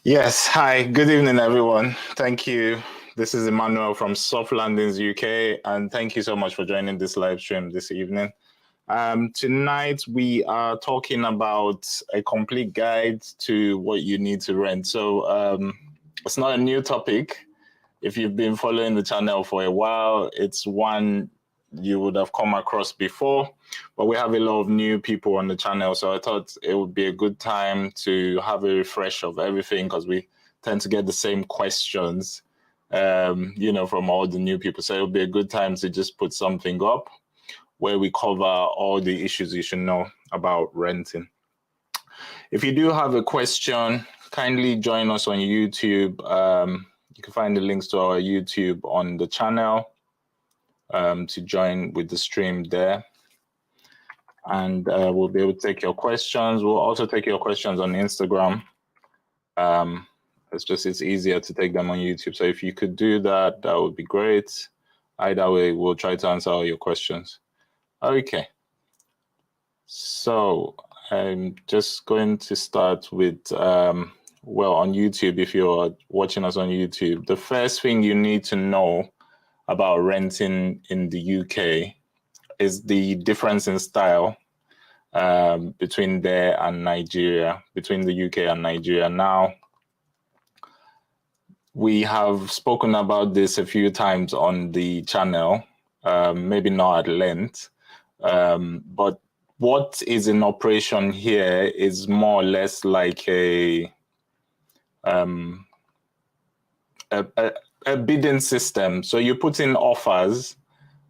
Yes, hi, good evening, everyone. Thank you. This is Emmanuel from Softlandings UK, and thank you so much for joining this live stream this evening. Tonight, we are talking about a complete guide to what you need to rent. So it's not a new topic. If you've been following the channel for a while, it's one you would have come across before, but we have a lot of new people on the channel, so I thought it would be a good time to have a refresh of everything, because we tend to get the same questions from all the new people. So it'll be a good time to just put something up where we cover all the issues you should know about renting. If you do have a question, kindly join us on YouTube. You can find the links to our YouTube on the channel to join with the stream there. And we'll be able to take your questions. We'll also take your questions on Instagram. It's easier to take them on YouTube. So if you could do that, that would be great. Either way, we'll try to answer all your questions. Okay. So I'm just going to start with, on YouTube, if you're watching us on YouTube, the first thing you need to know about renting in the UK is the difference in style between there and Nigeria, between the UK and Nigeria. Now, we have spoken about this a few times on the channel, maybe not at length, but what is in operation here is more or less like a bidding system. So you put in offers,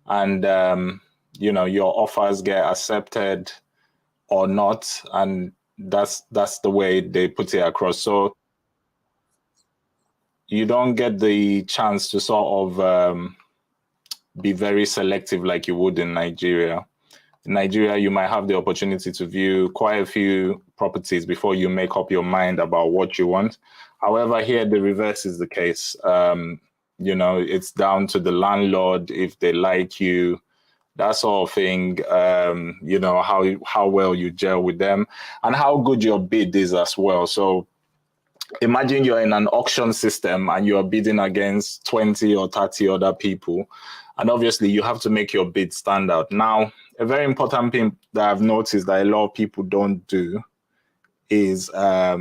and your offers get accepted or not, and that's the way they put it across. So you don't get the chance to sort of be very selective like you would in Nigeria. In Nigeria, you might have the opportunity to view quite a few properties before you make up your mind about what you want. However, here the reverse is the case. It's down to the landlord if they like you, that sort of thing, how well you gel with them and how good your bid is as well. So imagine you're in an auction system and you're bidding against 20 or 30 other people. And obviously you have to make your bid stand out. Now, a very important thing that I've noticed that a lot of people don't do is a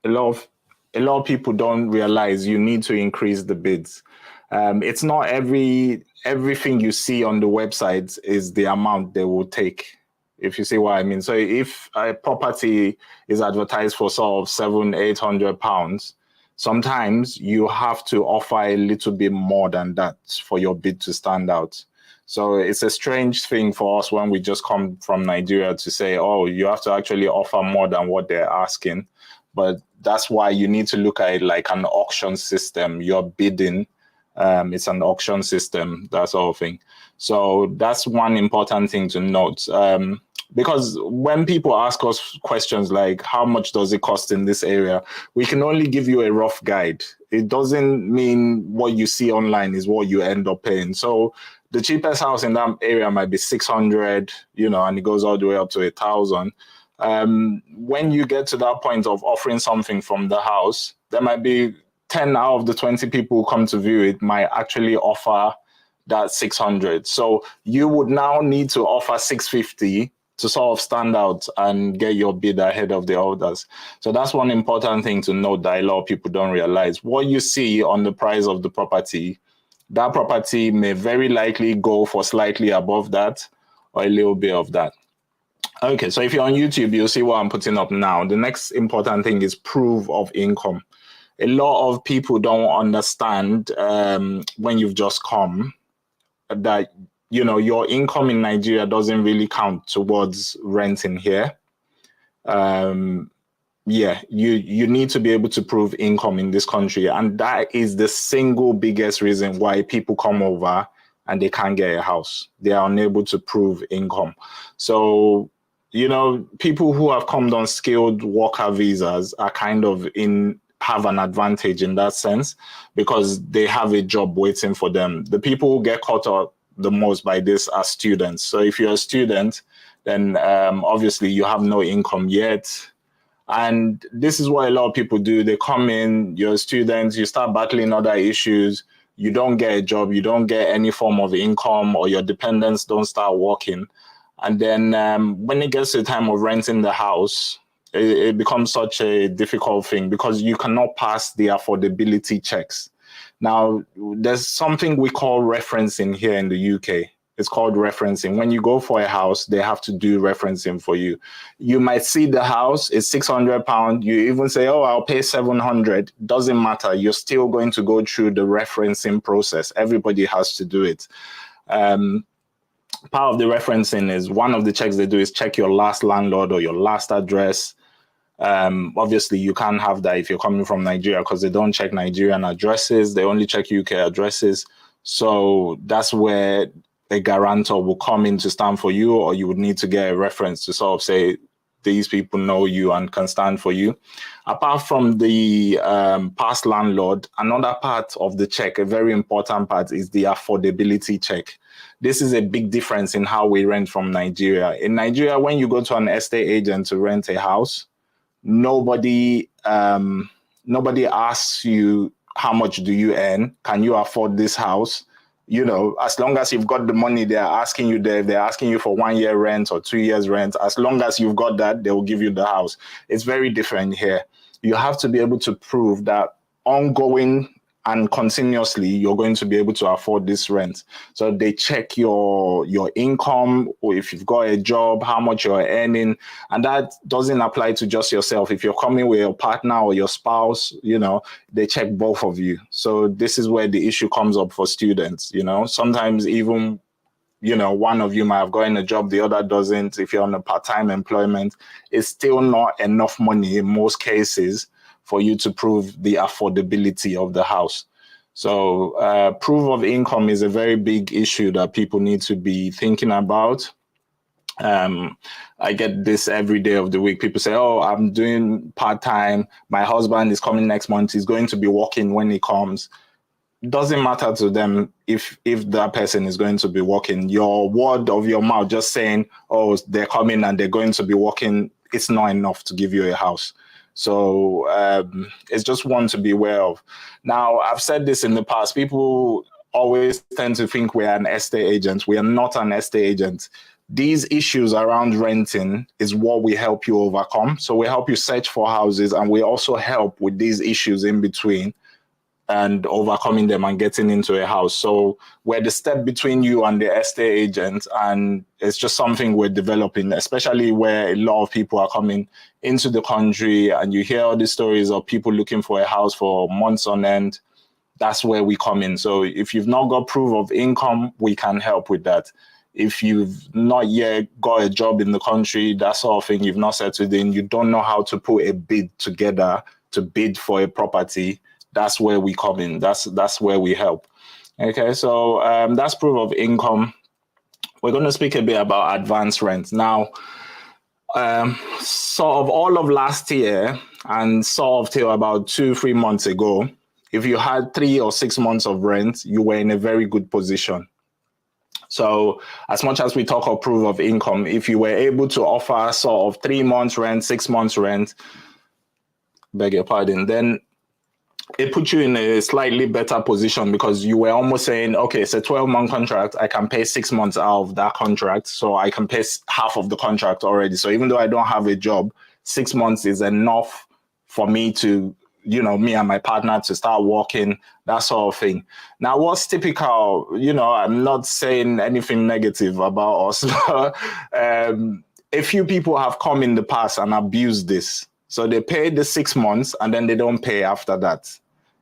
lot of people don't realize you need to increase the bids. It's not everything you see on the website is the amount they will take, if you see what I mean. So if a property is advertised for sort of £700-800, sometimes you have to offer a little bit more than that for your bid to stand out. So it's a strange thing for us when we just come from Nigeria to say, oh, you have to actually offer more than what they're asking. But that's why you need to look at it like an auction system. You're bidding. It's an auction system, that sort of thing. So that's one important thing to note. Because when people ask us questions like, how much does it cost in this area? We can only give you a rough guide. It doesn't mean what you see online is what you end up paying. So the cheapest house in that area might be 600, and it goes all the way up to 1,000. When you get to that point of offering something from the house, there might be 10 out of the 20 people who come to view it might actually offer that 600. So you would now need to offer 650 to sort of stand out and get your bid ahead of the others. So that's one important thing to note that a lot of people don't realize. What you see on the price of the property, that property may very likely go for slightly above that or a little bit of that. Okay, so if you're on YouTube, you'll see what I'm putting up now. The next important thing is proof of income. A lot of people don't understand when you've just come that your income in Nigeria doesn't really count towards renting here. You need to be able to prove income in this country, and that is the single biggest reason why people come over and they can't get a house. They are unable to prove income. So people who have come on skilled worker visas are kind of have an advantage in that sense because they have a job waiting for them. The people who get caught up the most by this are students. So if you're a student, then obviously you have no income yet. And this is what a lot of people do. They come in, you're students, you start battling other issues, you don't get a job, you don't get any form of income, or your dependents don't start working. And then when it gets to the time of renting the house, it becomes such a difficult thing because you cannot pass the affordability checks. Now, there's something we call referencing here in the UK. It's called referencing. When you go for a house, they have to do referencing for you. You might see the house is £600. You even say, oh, I'll pay 700. Doesn't matter. You're still going to go through the referencing process. Everybody has to do it. Part of the referencing is one of the checks they do is check your last landlord or your last address. Obviously, you can't have that if you're coming from Nigeria because they don't check Nigerian addresses. They only check UK addresses. So that's where a guarantor will come in to stand for you, or you would need to get a reference to sort of say, these people know you and can stand for you. Apart from the past landlord, another part of the check, a very important part, is the affordability check. This is a big difference in how we rent from Nigeria. In Nigeria, when you go to an estate agent to rent a house, nobody asks you, how much do you earn? Can you afford this house? You know, as long as you've got the money, they're asking you there. They're asking you for 1 year rent or 2 years rent. As long as you've got that, they will give you the house. It's very different here. You have to be able to prove that ongoing and continuously you're going to be able to afford this rent. So they check your income, or if you've got a job, how much you're earning. And that doesn't apply to just yourself. If you're coming with your partner or your spouse, you know, they check both of you. So this is where the issue comes up for students. You know, sometimes even, you know, one of you might have gotten a job, the other doesn't. If you're on a part-time employment, it's still not enough money in most cases for you to prove the affordability of the house. So proof of income is a very big issue that people need to be thinking about. I get this every day of the week. People say, oh, I'm doing part-time. My husband is coming next month. He's going to be working when he comes. Doesn't matter to them if that person is going to be working. Your word of your mouth just saying, oh, they're coming and they're going to be working, it's not enough to give you a house. So it's just one to be aware of. Now, I've said this in the past. People always tend to think we're an estate agent. We are not an estate agent. These issues around renting is what we help you overcome. So we help you search for houses, and we also help with these issues in between and overcoming them and getting into a house. So we're the step between you and the estate agent, and it's just something we're developing, especially where a lot of people are coming into the country and you hear all these stories of people looking for a house for months on end. That's where we come in. So if you've not got proof of income, we can help with that. If you've not yet got a job in the country, that sort of thing, you've not settled in, you don't know how to put a bid together to bid for a property, that's where we come in. That's where we help. Okay, so that's proof of income. We're going to speak a bit about advance rent. Now, sort of all of last year and sort of till about 2-3 months ago, if you had 3 or 6 months of rent, you were in a very good position. So as much as we talk of proof of income, if you were able to offer sort of 3 months rent, 6 months rent, beg your pardon, then it put you in a slightly better position because you were almost saying, okay, it's a 12-month contract. I can pay 6 months out of that contract. So I can pay half of the contract already. So even though I don't have a job, 6 months is enough for me to, you know, me and my partner to start working, that sort of thing. Now, what's typical, you know, I'm not saying anything negative about us. A few people have come in the past and abused this. So they pay the 6 months and then they don't pay after that.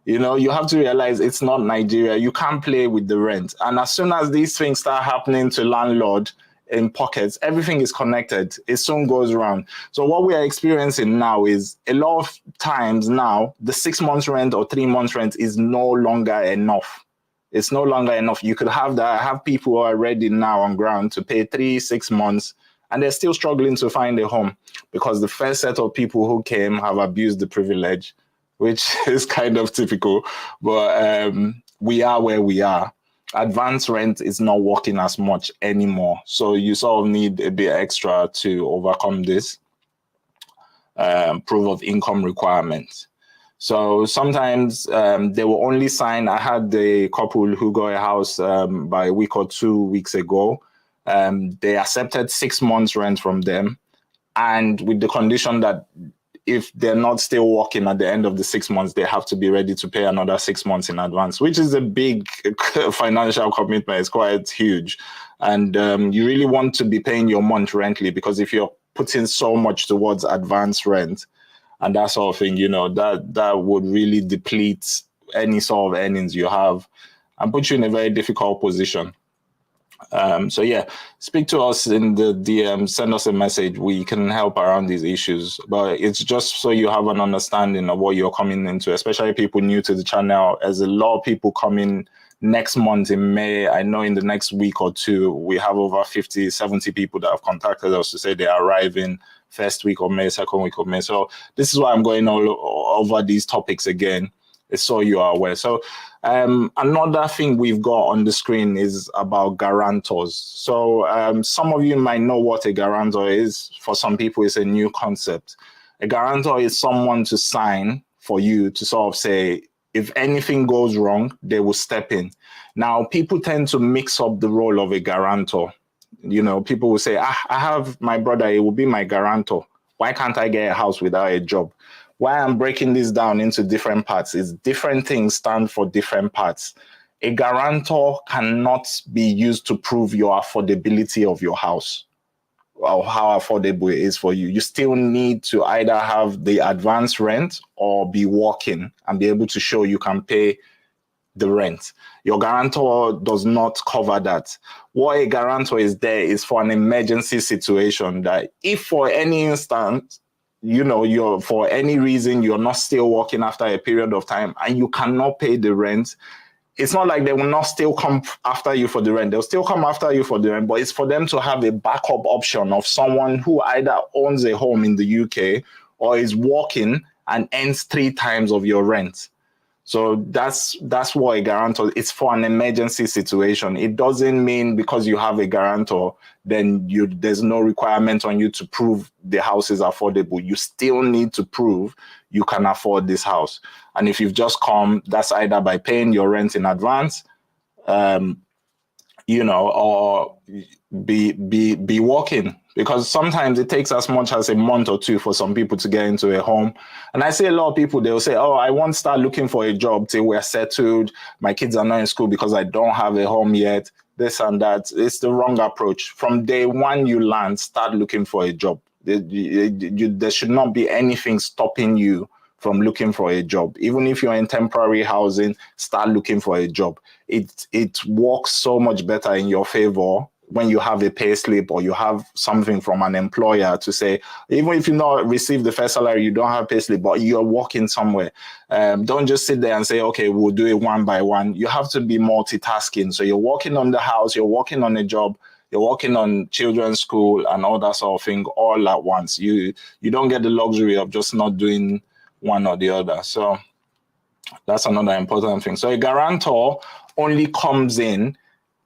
You know, you have to realize it's not Nigeria. You can't play with the rent. And as soon as these things start happening to landlord in pockets, everything is connected. It soon goes around. So what we are experiencing now is a lot of times now, the 6 months rent or 3 months rent is no longer enough. It's no longer enough. You could have that. I have people who are ready now on ground to pay 3-6 months, and they're still struggling to find a home because the first set of people who came have abused the privilege, which is kind of typical, but we are where we are. Advance rent is not working as much anymore. So you sort of need a bit extra to overcome this. proof of income requirement. So sometimes they will only sign. I had a couple who got a house by a week or 2 weeks ago. They accepted 6 months rent from them, and with the condition that if they're not still working at the end of the 6 months, they have to be ready to pay another 6 months in advance, which is a big financial commitment. It's quite huge. And you really want to be paying your month rently, because if you're putting so much towards advance rent and that sort of thing, you know, that would really deplete any sort of earnings you have and put you in a very difficult position. So yeah, speak to us in the DM, send us a message. We can help around these issues, but it's just so you have an understanding of what you're coming into, especially people new to the channel. As a lot of people coming next month in May, I know in the next week or two, we have over 50, 70 people that have contacted us to say they are arriving first week of May, second week of May. So this is why I'm going all over these topics again, so you are aware. So another thing we've got on the screen is about guarantors. So some of you might know what a guarantor is. For some people, it's a new concept. A guarantor is someone to sign for you to sort of say, if anything goes wrong, they will step in. Now, people tend to mix up the role of a guarantor. You know, people will say, I have my brother, he will be my guarantor. Why can't I get a house without a job? Why I'm breaking this down into different parts is different things stand for different parts. A guarantor cannot be used to prove your affordability of your house or how affordable it is for you. You still need to either have the advance rent or be working and be able to show you can pay the rent. Your guarantor does not cover that. What a guarantor is there is for an emergency situation, that if for any instance, you know, for any reason you're not still working after a period of time and you cannot pay the rent, it's not like they will not still come after you for the rent. They'll still come after you for the rent, but it's for them to have a backup option of someone who either owns a home in the UK or is working and earns 3 times of your rent. So that's what a guarantor, it's for an emergency situation. It doesn't mean because you have a guarantor, then there's no requirement on you to prove the house is affordable. You still need to prove you can afford this house. And if you've just come, that's either by paying your rent in advance, you know, or be working. Because sometimes it takes as much as a month or 2 for some people to get into a home. And I see a lot of people, they'll say, oh, I won't start looking for a job till we're settled. My kids are not in school because I don't have a home yet, this and that. It's the wrong approach. From day one you land, start looking for a job. There should not be anything stopping you from looking for a job. Even if you're in temporary housing, start looking for a job. It works so much better in your favor when you have a pay slip or you have something from an employer to say, even if you not receive the first salary, you don't have pay slip, but you're working somewhere. Don't just sit there and say, okay, we'll do it one by one. You have to be multitasking. So you're working on the house, you're working on a job, you're working on children's school and all that sort of thing all at once. You don't get the luxury of just not doing one or the other. So that's another important thing. So a guarantor only comes in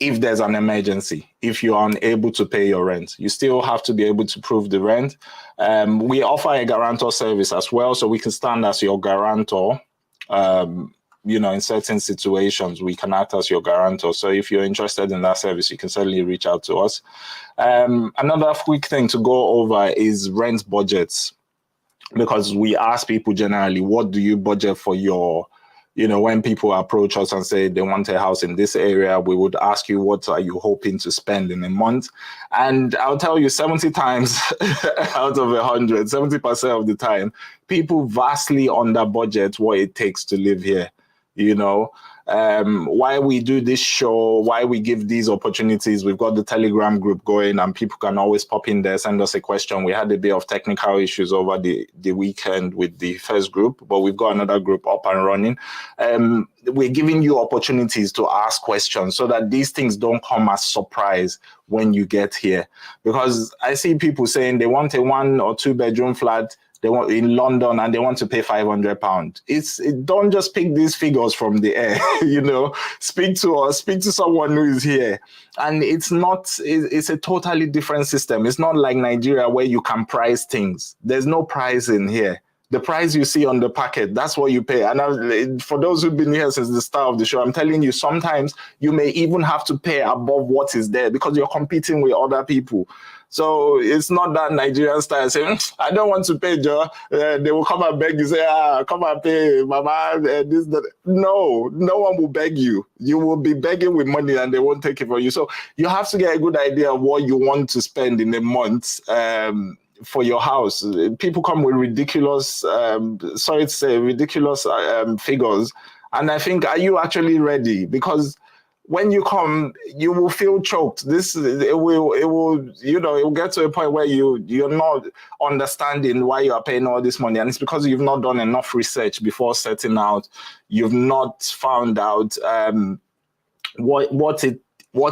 if there's an emergency, if you are unable to pay your rent. You still have to be able to prove the rent. We offer a guarantor service as well, so we can stand as your guarantor. You know, in certain situations, we can act as your guarantor. So if you're interested in that service, you can certainly reach out to us. Another quick thing to go over is rent budgets, because we ask people generally, what do you budget for your, you know, when people approach us and say they want a house in this area, we would ask you, what are you hoping to spend in a month? And I'll tell you, 70 times out of 100, 70% of the time, people vastly under budget what it takes to live here. You know, why we do this show, why we give these opportunities. We've got the Telegram group going and people can always pop in there, send us a question. We had a bit of technical issues over the weekend with the first group, but we've got another group up and running. We're giving you opportunities to ask questions so that these things don't come as surprise when you get here. Because I see people saying they want a 1 or 2 bedroom flat, they want in London and they want to pay £500. Don't just pick these figures from the air. Speak to someone who is here. And it's a totally different system. It's not like Nigeria where you can price things. There's no pricing here. The price you see on the packet, that's what you pay. And for those who've been here since the start of the show, I'm telling you, sometimes you may even have to pay above what is there because you're competing with other people. So it's not that Nigerian style saying, I don't want to pay, Joe. They will come and beg you, say, come and pay, mama, this, that. No one will beg you. You will be begging with money and they won't take it from you. So you have to get a good idea of what you want to spend in a month for your house. People come with ridiculous, ridiculous figures. And I think, are you actually ready? Because when you come, you will feel choked. It will get to a point where you're not understanding why you are paying all this money, and it's because you've not done enough research before setting out. You've not found out what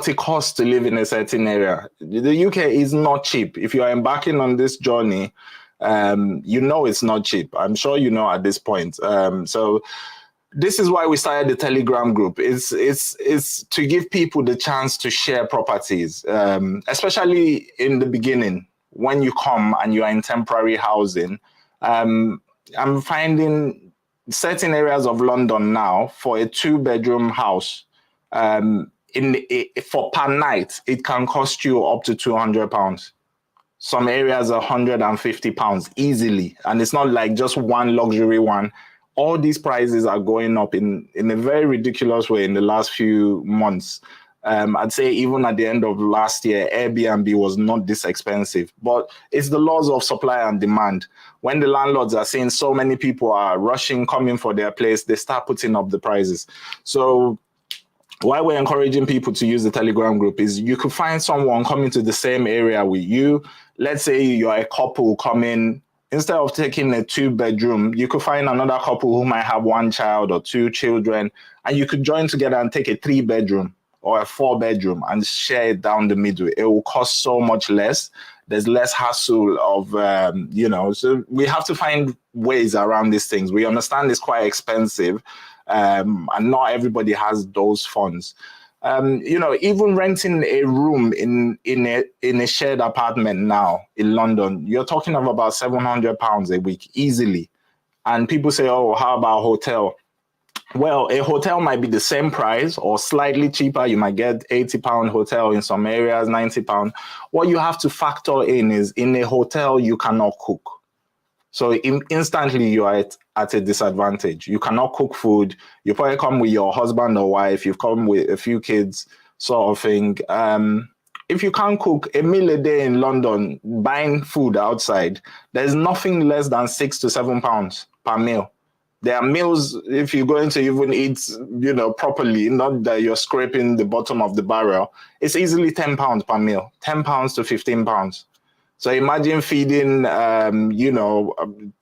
it costs to live in a certain area. The UK is not cheap. If you are embarking on this journey, it's not cheap. I'm sure you know at this point. So this is why we started the Telegram group. It's to give people the chance to share properties, especially in the beginning when you come and you are in temporary housing. I'm finding certain areas of London now for a 2-bedroom house, for per night, it can cost you up to £200. Some areas are £150 easily, and it's not like just one luxury one. All these prices are going up in a very ridiculous way in the last few months. I'd say even at the end of last year, Airbnb was not this expensive. But it's the laws of supply and demand. When the landlords are saying so many people are coming for their place, they start putting up the prices. So why we're encouraging people to use the Telegram group is you could find someone coming to the same area with you. Let's say you're a couple coming. Instead of taking a 2-bedroom, you could find another couple who might have 1 child or 2 children, and you could join together and take a 3-bedroom or a 4-bedroom and share it down the middle. It will cost so much less. There's less hassle of, so we have to find ways around these things. We understand it's quite expensive, and not everybody has those funds. Even renting a room in a shared apartment now in London, you're talking of about £700 a week easily. And people say, oh, how about hotel? Well, a hotel might be the same price or slightly cheaper. You might get £80 hotel in some areas, £90. What you have to factor in is in a hotel, you cannot cook. So instantly you are at a disadvantage. You cannot cook food. You probably come with your husband or wife. You've come with a few kids, sort of thing. If you can't cook a meal a day in London, buying food outside, there's nothing less than £6 to £7 per meal. There are meals, if you're going to even eat, properly, not that you're scraping the bottom of the barrel, it's easily £10 per meal, £10 to £15. So imagine feeding,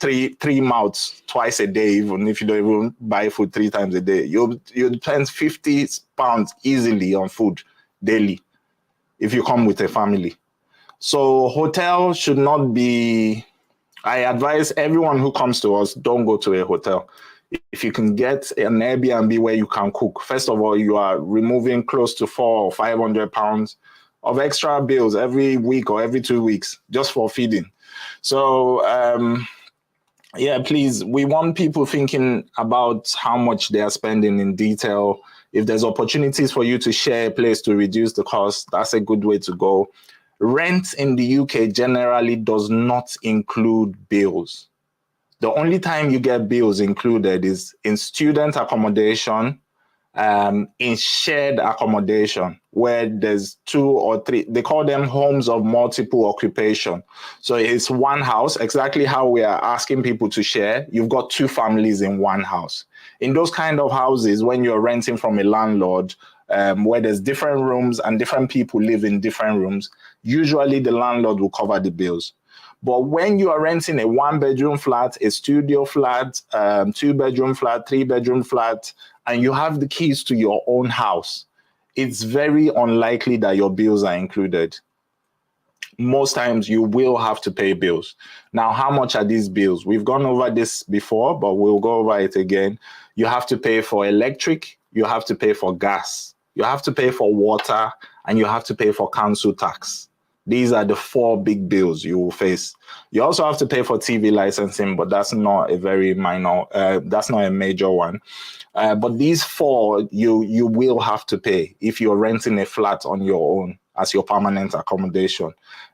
three mouths twice a day, even if you don't even buy food 3 times a day. You'll spend £50 easily on food daily if you come with a family. So hotel should not be, I advise everyone who comes to us, don't go to a hotel. If you can get an Airbnb where you can cook, first of all, you are removing close to £400 or £500 of extra bills every week or every 2 weeks just for feeding. So, please, we want people thinking about how much they are spending in detail. If there's opportunities for you to share a place to reduce the cost, that's a good way to go. Rent in the UK generally does not include bills. The only time you get bills included is in student accommodation, in shared accommodation, where there's 2 or 3, they call them homes of multiple occupation. So it's one house, exactly how we are asking people to share. You've got 2 families in one house. In those kind of houses, when you're renting from a landlord, where there's different rooms and different people live in different rooms, usually the landlord will cover the bills. But when you are renting a 1-bedroom flat, a studio flat, 2-bedroom flat, 3-bedroom flat, and you have the keys to your own house, it's very unlikely that your bills are included. most times you will have to pay bills. Now, how much are these bills? We've gone over this before, but we'll go over it again. You have to pay for electric, you have to pay for gas, you have to pay for water, and you have to pay for council tax. These are the 4 big bills you will face. You also have to pay for TV licensing, but that's not a very minor, that's not a major one. But these 4, you will have to pay if you're renting a flat on your own as your permanent accommodation.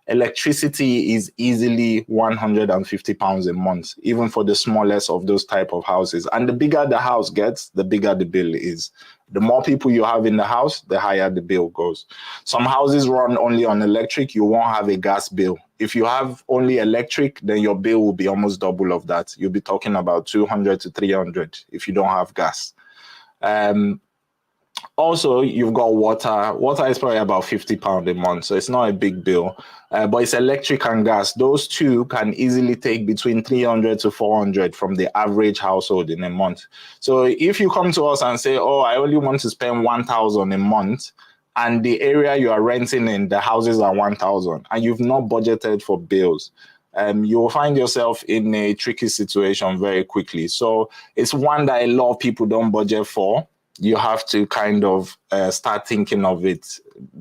Electricity is easily £150 a month, even for the smallest of those type of houses. And the bigger the house gets, the bigger the bill is. The more people you have in the house, the higher the bill goes. Some houses run only on electric, you won't have a gas bill. If you have only electric, then your bill will be almost double of that. You'll be talking about 200 to 300 if you don't have gas. Also, you've got water. Water is probably about £50 a month, so it's not a big bill. But it's electric and gas. Those two can easily take between 300 to 400 from the average household in a month. So if you come to us and say, oh, I only want to spend 1,000 a month, and the area you are renting in, the houses are 1,000, and you've not budgeted for bills, you will find yourself in a tricky situation very quickly. So it's one that a lot of people don't budget for. You have to kind of start thinking of it.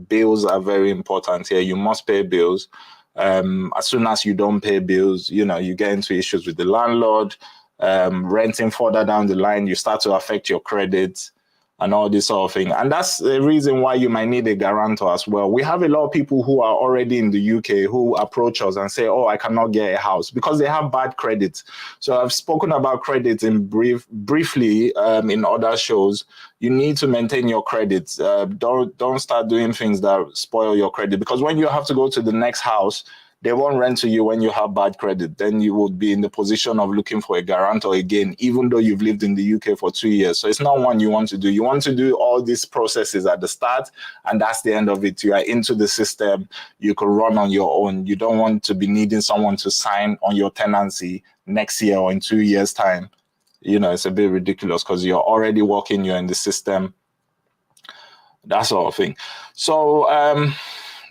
Bills are very important here. You must pay bills. As soon as you don't pay bills, you know, you get into issues with the landlord. Renting further down the line, you start to affect your credit and all this sort of thing. And that's the reason why you might need a guarantor as well. We have a lot of people who are already in the UK who approach us and say, oh, I cannot get a house because they have bad credit. So I've spoken about credit in briefly in other shows. You need to maintain your credit. Don't start doing things that spoil your credit, because when you have to go to the next house, they won't rent to you when you have bad credit. Then you would be in the position of looking for a guarantor again, even though you've lived in the UK for 2 years. So it's not one you want to do. You want to do all these processes at the start, and that's the end of it. You are into the system. You can run on your own. You don't want to be needing someone to sign on your tenancy next year or in 2 years' time. You know, it's a bit ridiculous because you're already working, you're in the system, that sort of thing. So,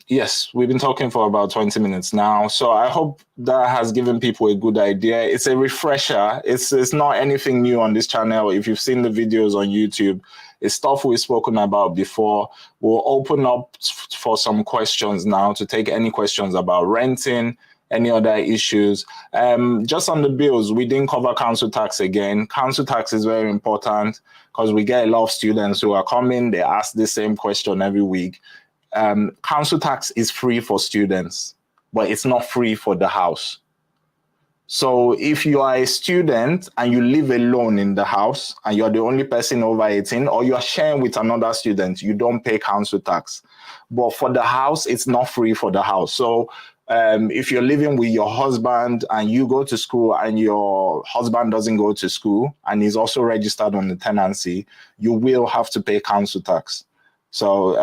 yes, we've been talking for about 20 minutes now. So I hope that has given people a good idea. It's a refresher. It's not anything new on this channel. If you've seen the videos on YouTube, it's stuff we've spoken about before. We'll open up for some questions now, to take any questions about renting, any other issues. Just on the bills, we didn't cover council tax again. Council tax is very important because we get a lot of students who are coming, they ask the same question every week. Council tax is free for students, but it's not free for the house. So if you are a student and you live alone in the house and you're the only person over 18, or you're sharing with another student, you don't pay council tax. But for the house, it's not free for the house. So if you're living with your husband and you go to school and your husband doesn't go to school and is also registered on the tenancy, you will have to pay council tax. So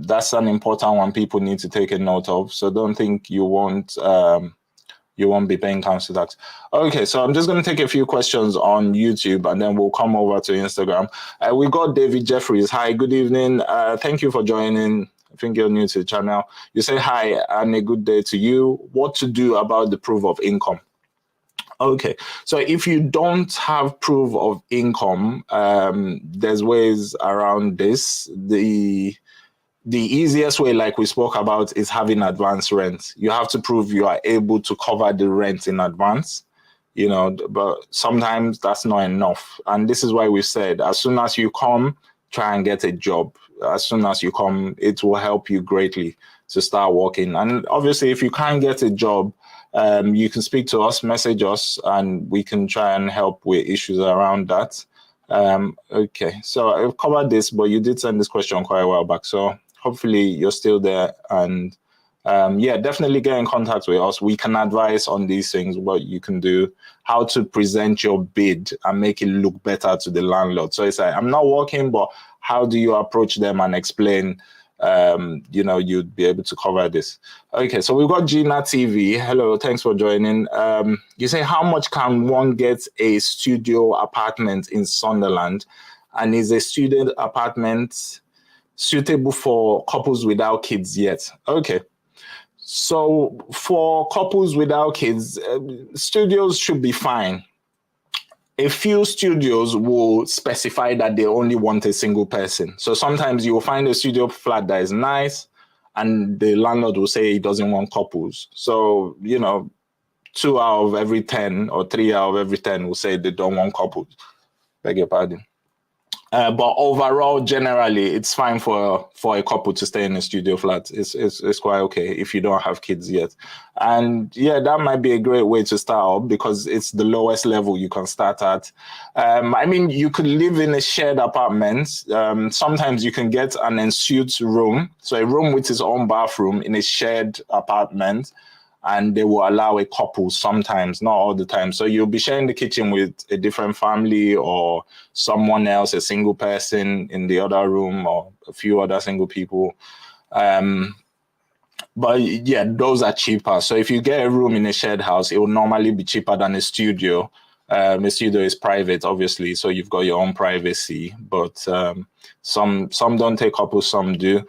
that's an important one people need to take a note of. So don't think you won't be paying council tax. Okay, so I'm just going to take a few questions on YouTube and then we'll come over to Instagram. We got David Jeffries. Hi, good evening. Thank you for joining. I think you're new to the channel. You say hi and a good day to you. What to do about the proof of income? Okay, so if you don't have proof of income, there's ways around this. The easiest way, like we spoke about, is having advance rent. You have to prove you are able to cover the rent in advance, you know, but sometimes that's not enough. And this is why we said, as soon as you come, try and get a job. As soon as you come, it will help you greatly to start working. And obviously, if you can't get a job, you can speak to us, message us, and we can try and help with issues around that. Okay, so I've covered this, but you did send this question quite a while back. So hopefully you're still there. And yeah, definitely get in contact with us. We can advise on these things, what you can do, how to present your bid and make it look better to the landlord. So it's like, I'm not working, but how do you approach them and explain, you know, you'd be able to cover this. Okay, so we've got Gina TV. Hello, thanks for joining. You say, how much can one get a studio apartment in Sunderland? And is a student apartment suitable for couples without kids yet? Okay, So for couples without kids, studios should be fine. A few studios will specify that they only want a single person. So sometimes you will find a studio flat that is nice, and the landlord will say he doesn't want couples. So, 2 out of every 10 or 3 out of every 10 will say they don't want couples. Beg your pardon. But overall, generally, it's fine for a couple to stay in a studio flat. It's quite okay if you don't have kids yet. And yeah, that might be a great way to start up because it's the lowest level you can start at. I mean, you could live in a shared apartment. Sometimes you can get an ensuite room, so a room with its own bathroom in a shared apartment. And they will allow a couple sometimes, not all the time. So you'll be sharing the kitchen with a different family or someone else, a single person in the other room or a few other single people. But yeah, those are cheaper. So if you get a room in a shared house, it will normally be cheaper than a studio. A studio is private, obviously, so you've got your own privacy. But some don't take couples, some do.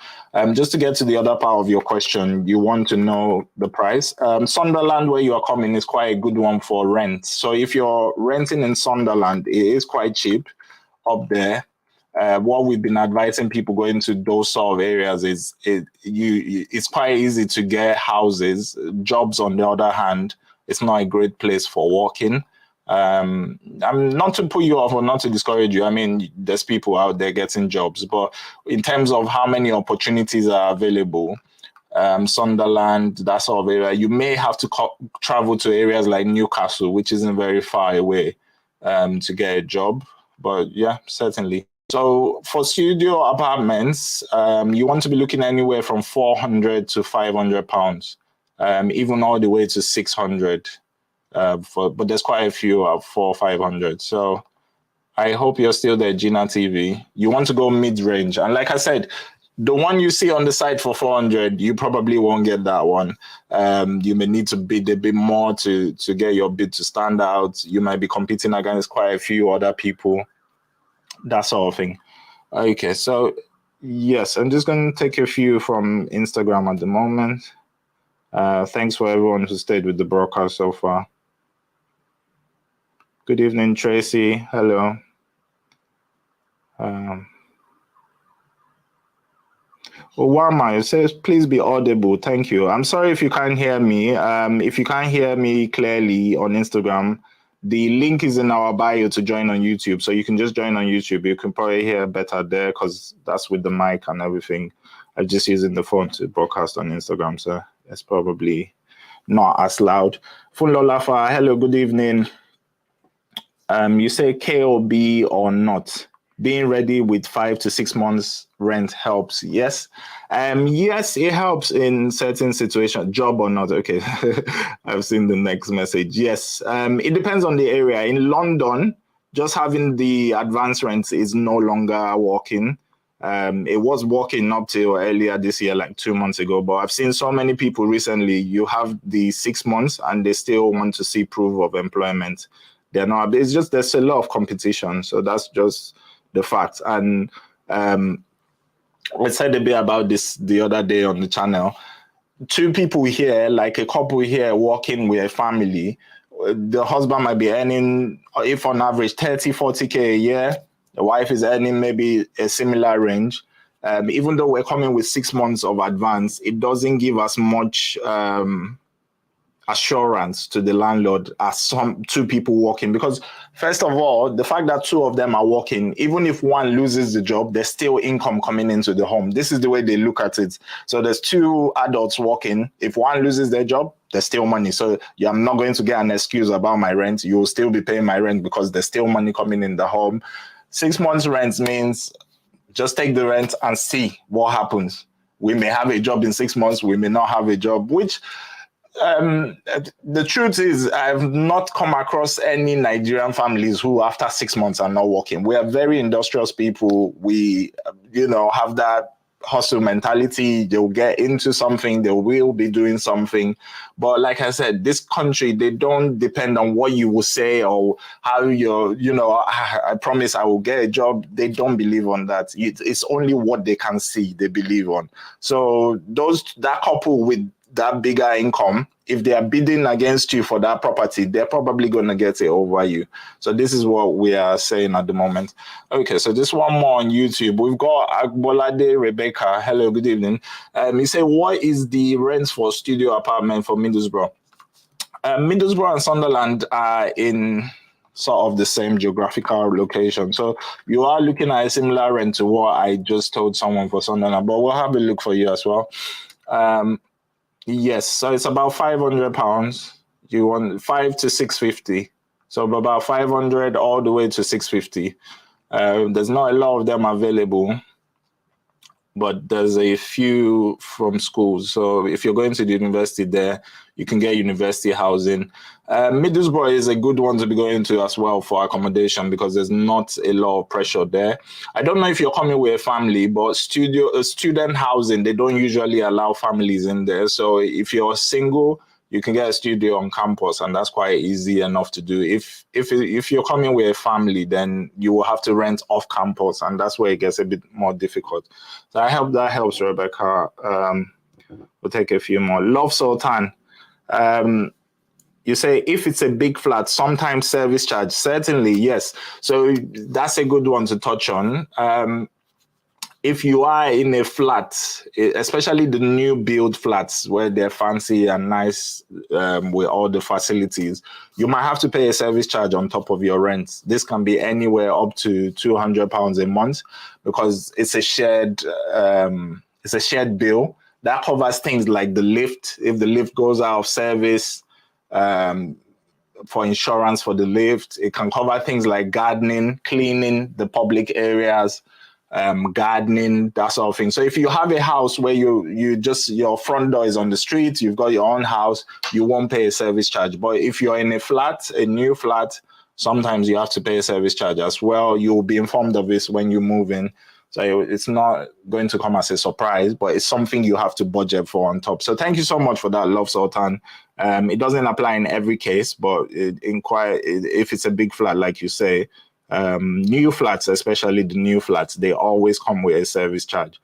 Just to get to the other part of your question, you want to know the price. Sunderland, where you are coming, is quite a good one for rent. So if you're renting in Sunderland, it is quite cheap up there. What we've been advising people going to those sort of areas is it's quite easy to get houses. Jobs, on the other hand, it's not a great place for working. I'm not to put you off or not to discourage you. I mean, there's people out there getting jobs, but in terms of how many opportunities are available, Sunderland, that sort of area, you may have to travel to areas like Newcastle, which isn't very far away, to get a job. But yeah, certainly. So for studio apartments, you want to be looking anywhere from 400 to 500 pounds, even all the way to 600. But there's quite a few at 400 or 500. So I hope you're still there, Gina TV. You want to go mid-range. And like I said, the one you see on the site for 400, you probably won't get that one. You may need to bid a bit more to get your bid to stand out. You might be competing against quite a few other people, that sort of thing. Okay, so yes, I'm just going to take a few from Instagram at the moment. Thanks for everyone who stayed with the broadcast so far. Good evening, Tracy. Hello. Wama, it says, please be audible. Thank you. I'm sorry if you can't hear me. If you can't hear me clearly on Instagram, the link is in our bio to join on YouTube. So you can just join on YouTube. You can probably hear better there because that's with the mic and everything. I'm just using the phone to broadcast on Instagram. So it's probably not as loud. Funlolafa, hello, good evening. You say KOB or not? Being ready with 5 to 6 months rent helps. Yes. Yes, it helps in certain situations. Job or not? Okay. I've seen the next message. Yes. It depends on the area. In London, just having the advance rent is no longer working. It was working up till earlier this year, like 2 months ago. But I've seen so many people recently, you have the 6 months and they still want to see proof of employment. They're not. It's just there's a lot of competition. So that's just the fact. And I said a bit about this the other day on the channel. 2 people here, like a couple here working with a family, the husband might be earning, if on average, 30, 40K a year. The wife is earning maybe a similar range. Even though we're coming with 6 months of advance, it doesn't give us much assurance to the landlord as some 2 people working, because first of all, the fact that 2 of them are working, even if one loses the job, there's still income coming into the home. This is the way they look at it. So there's 2 adults working. If one loses their job, there's still money. So I'm not going to get an excuse about my rent. You will still be paying my rent because there's still money coming in the home. 6 months rent means just take the rent and see what happens. We may have a job in 6 months. We may not have a job, which the truth is, I've not come across any Nigerian families who after 6 months are not working. We are very industrious people. We, have that hustle mentality. They'll get into something. They will be doing something. But like I said, this country, they don't depend on what you will say or how I promise I will get a job. They don't believe on that. It's only what they can see they believe on. So that couple with that bigger income, if they are bidding against you for that property, they're probably going to get it over you. So this is what we are saying at the moment. Okay, so just one more on YouTube. We've got Agbolade Rebecca. Hello, good evening. He said, what is the rent for studio apartment for Middlesbrough? Middlesbrough and Sunderland are in sort of the same geographical location. So you are looking at a similar rent to what I just told someone for Sunderland, but we'll have a look for you as well. Yes, so it's about £500. You want 5 to 650. So about 500 all the way to 650. There's not a lot of them available, but there's a few from schools. So if you're going to the university there, you can get university housing. Middlesbrough is a good one to be going to as well for accommodation because there's not a lot of pressure there. I don't know if you're coming with a family, but student housing, they don't usually allow families in there. So if you're single, you can get a studio on campus, and that's quite easy enough to do. If you're coming with a family, then you will have to rent off campus, and that's where it gets a bit more difficult. So I hope that helps, Rebecca. We'll take a few more. Love Sultan. You say if it's a big flat, sometimes service charge. Certainly, yes. So that's a good one to touch on. If you are in a flat, especially the new build flats where they're fancy and nice with all the facilities, you might have to pay a service charge on top of your rent. This can be anywhere up to £200 a month because it's a shared bill that covers things like the lift. If the lift goes out of service, for insurance for the lift, it can cover things like gardening, cleaning the public areas, gardening, that sort of thing. So if you have a house where your front door is on the street, you've got your own house, you won't pay a service charge. But if you're in a new flat, sometimes you have to pay a service charge as well. You'll be informed of this when you move in. So it's not going to come as a surprise, but it's something you have to budget for on top. So thank you so much for that, Love Sultan. It doesn't apply in every case, but if it's a big flat, like you say, new flats, especially the new flats, they always come with a service charge.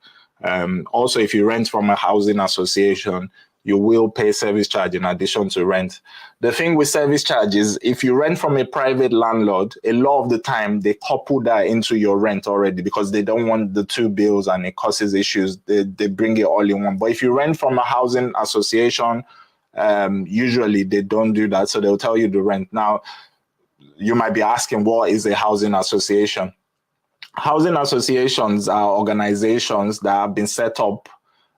Also, if you rent from a housing association, you will pay service charge in addition to rent. The thing with service charge is if you rent from a private landlord, a lot of the time they couple that into your rent already because they don't want the two bills and it causes issues. They bring it all in one. But if you rent from a housing association, usually they don't do that. So they'll tell you the rent. Now, you might be asking, what is a housing association? Housing associations are organizations that have been set up.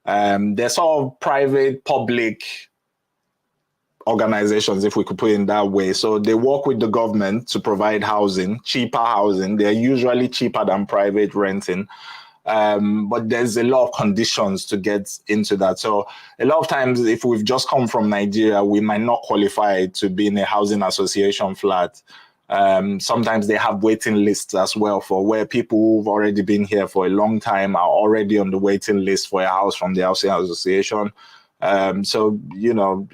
They're sort of private, public organizations, if we could put it in that way. So they work with the government to provide housing, cheaper housing. They're usually cheaper than private renting. But there's a lot of conditions to get into that. So a lot of times, if we've just come from Nigeria, we might not qualify to be in a housing association flat. Sometimes they have waiting lists as well for where people who've already been here for a long time are already on the waiting list for a house from the housing association. So,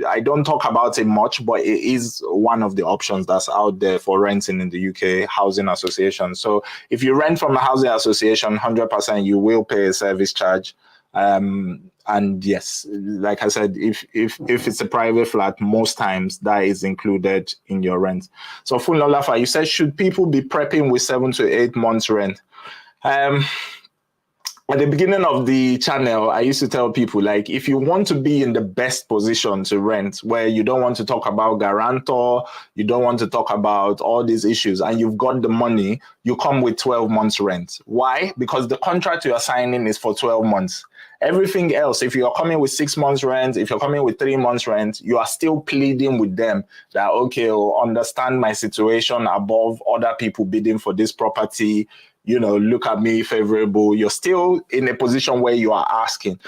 I don't talk about it much, but it is one of the options that's out there for renting in the UK, housing association. So if you rent from a housing association, 100% you will pay a service charge. And yes, like I said, if it's a private flat, most times that is included in your rent. So Funlolafa, you said, should people be prepping with 7 to 8 months rent? At the beginning of the channel, I used to tell people, like, if you want to be in the best position to rent, where you don't want to talk about guarantor, you don't want to talk about all these issues, and you've got the money, you come with 12 months rent. Why? Because the contract you are signing is for 12 months. Everything else, if you're coming with 6 months rent, if you're coming with 3 months rent, you are still pleading with them that, okay, understand my situation above other people bidding for this property. Look at me favorable. You're still in a position where you are asking.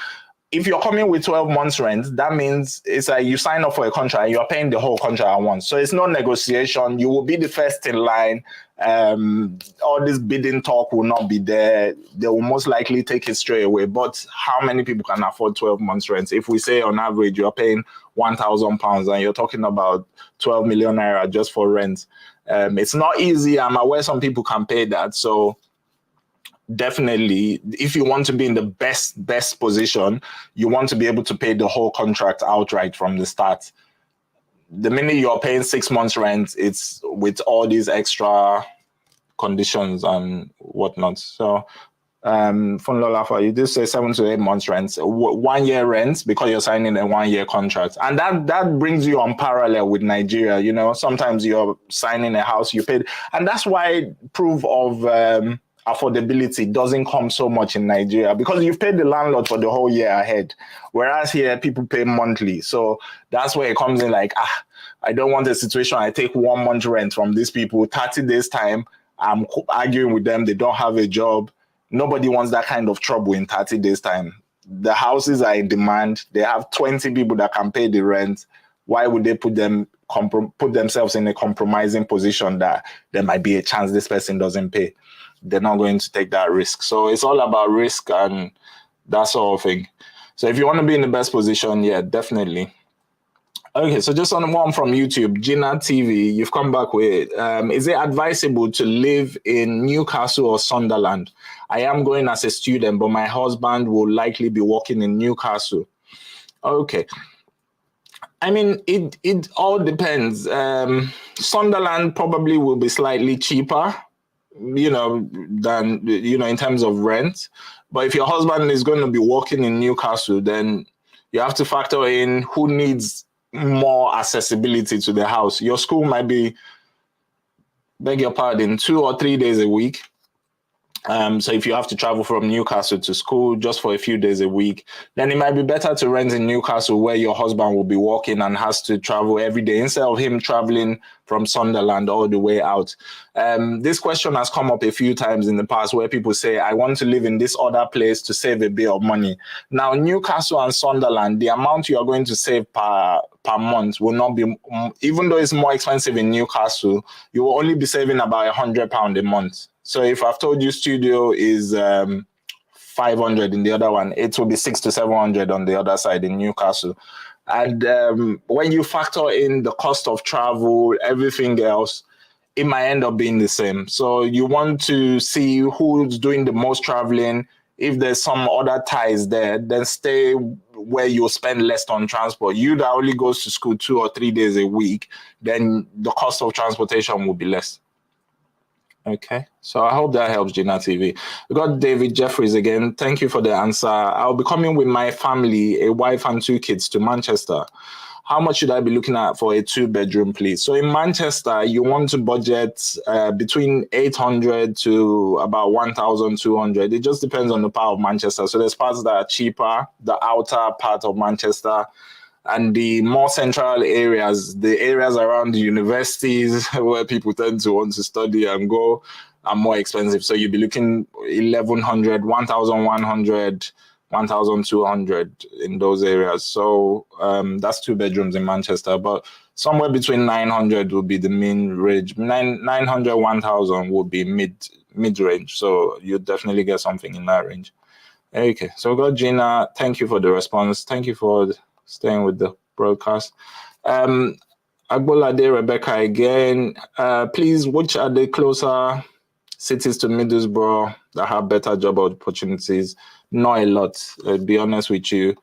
If you're coming with 12 months rent, that means it's like you sign up for a contract and you're paying the whole contract at once. So it's no negotiation. You will be the first in line. All this bidding talk will not be there. They will most likely take it straight away. But how many people can afford 12 months rent? If we say on average you're paying £1,000 and you're talking about 12 million naira just for rent, it's not easy. I'm aware some people can pay that. So definitely, if you want to be in the best position, you want to be able to pay the whole contract outright from the start. The minute you're paying 6 months rent, it's with all these extra conditions and whatnot. So Funlola, you did say 7 to 8 months rent, 1 year rent, because you're signing a 1 year contract, and that brings you on parallel with Nigeria. You know, sometimes you're signing a house, you paid, and that's why proof of affordability doesn't come so much in Nigeria, because you've paid the landlord for the whole year ahead, whereas here people pay monthly. So that's where it comes in, like, I don't want a situation I take 1 month rent from these people, 30 days time, I'm arguing with them, they don't have a job. Nobody wants that kind of trouble in 30 days time. The houses are in demand. They have 20 people that can pay the rent. Why would they put themselves in a compromising position that there might be a chance this person doesn't pay? They're not going to take that risk. So it's all about risk and that sort of thing. So if you want to be in the best position, yeah, definitely. Okay, so just on one from YouTube, Gina TV, you've come back with, is it advisable to live in Newcastle or Sunderland? I am going as a student, but my husband will likely be working in Newcastle. Okay. I mean, it all depends. Sunderland probably will be slightly cheaper, you know, than, you know, in terms of rent. But if your husband is going to be working in Newcastle, then you have to factor in who needs more accessibility to the house. Your school might be, beg your pardon, 2 or 3 days a week. So if you have to travel from Newcastle to school just for a few days a week, then it might be better to rent in Newcastle, where your husband will be working and has to travel every day, instead of him traveling from Sunderland all the way out. This question has come up a few times in the past, where people say, I want to live in this other place to save a bit of money. Now, Newcastle and Sunderland, the amount you are going to save per month will not be, even though it's more expensive in Newcastle, you will only be saving about £100 a month. So if I've told you studio is 500 in the other one, it will be 600 to 700 on the other side in Newcastle. And when you factor in the cost of travel, everything else, it might end up being the same. So you want to see who's doing the most traveling. If there's some other ties there, then stay where you'll spend less on transport. You that only goes to school 2 or 3 days a week, then the cost of transportation will be less. Okay, so I hope that helps, Gina TV. We got David Jeffries again. Thank you for the answer. I'll be coming with my family, a wife and 2 kids, to Manchester. How much should I be looking at for a 2-bedroom, please? So in Manchester, you want to budget between 800 to about 1,200. It just depends on the part of Manchester. So there's parts that are cheaper, the outer part of Manchester, and the more central areas, the areas around the universities where people tend to want to study and go, are more expensive. So you'll be looking 1,100, 1,100, 1,200 in those areas. So that's 2 bedrooms in Manchester, but somewhere between 900 would be the mean range. 900, 1,000 would be mid range. So you'll definitely get something in that range. Okay, so we got Gina. Thank you for the response. Thank you for staying with the broadcast. Agbolade Rebecca again. Please, which are the closer cities to Middlesbrough that have better job opportunities? Not a lot, to be honest with you.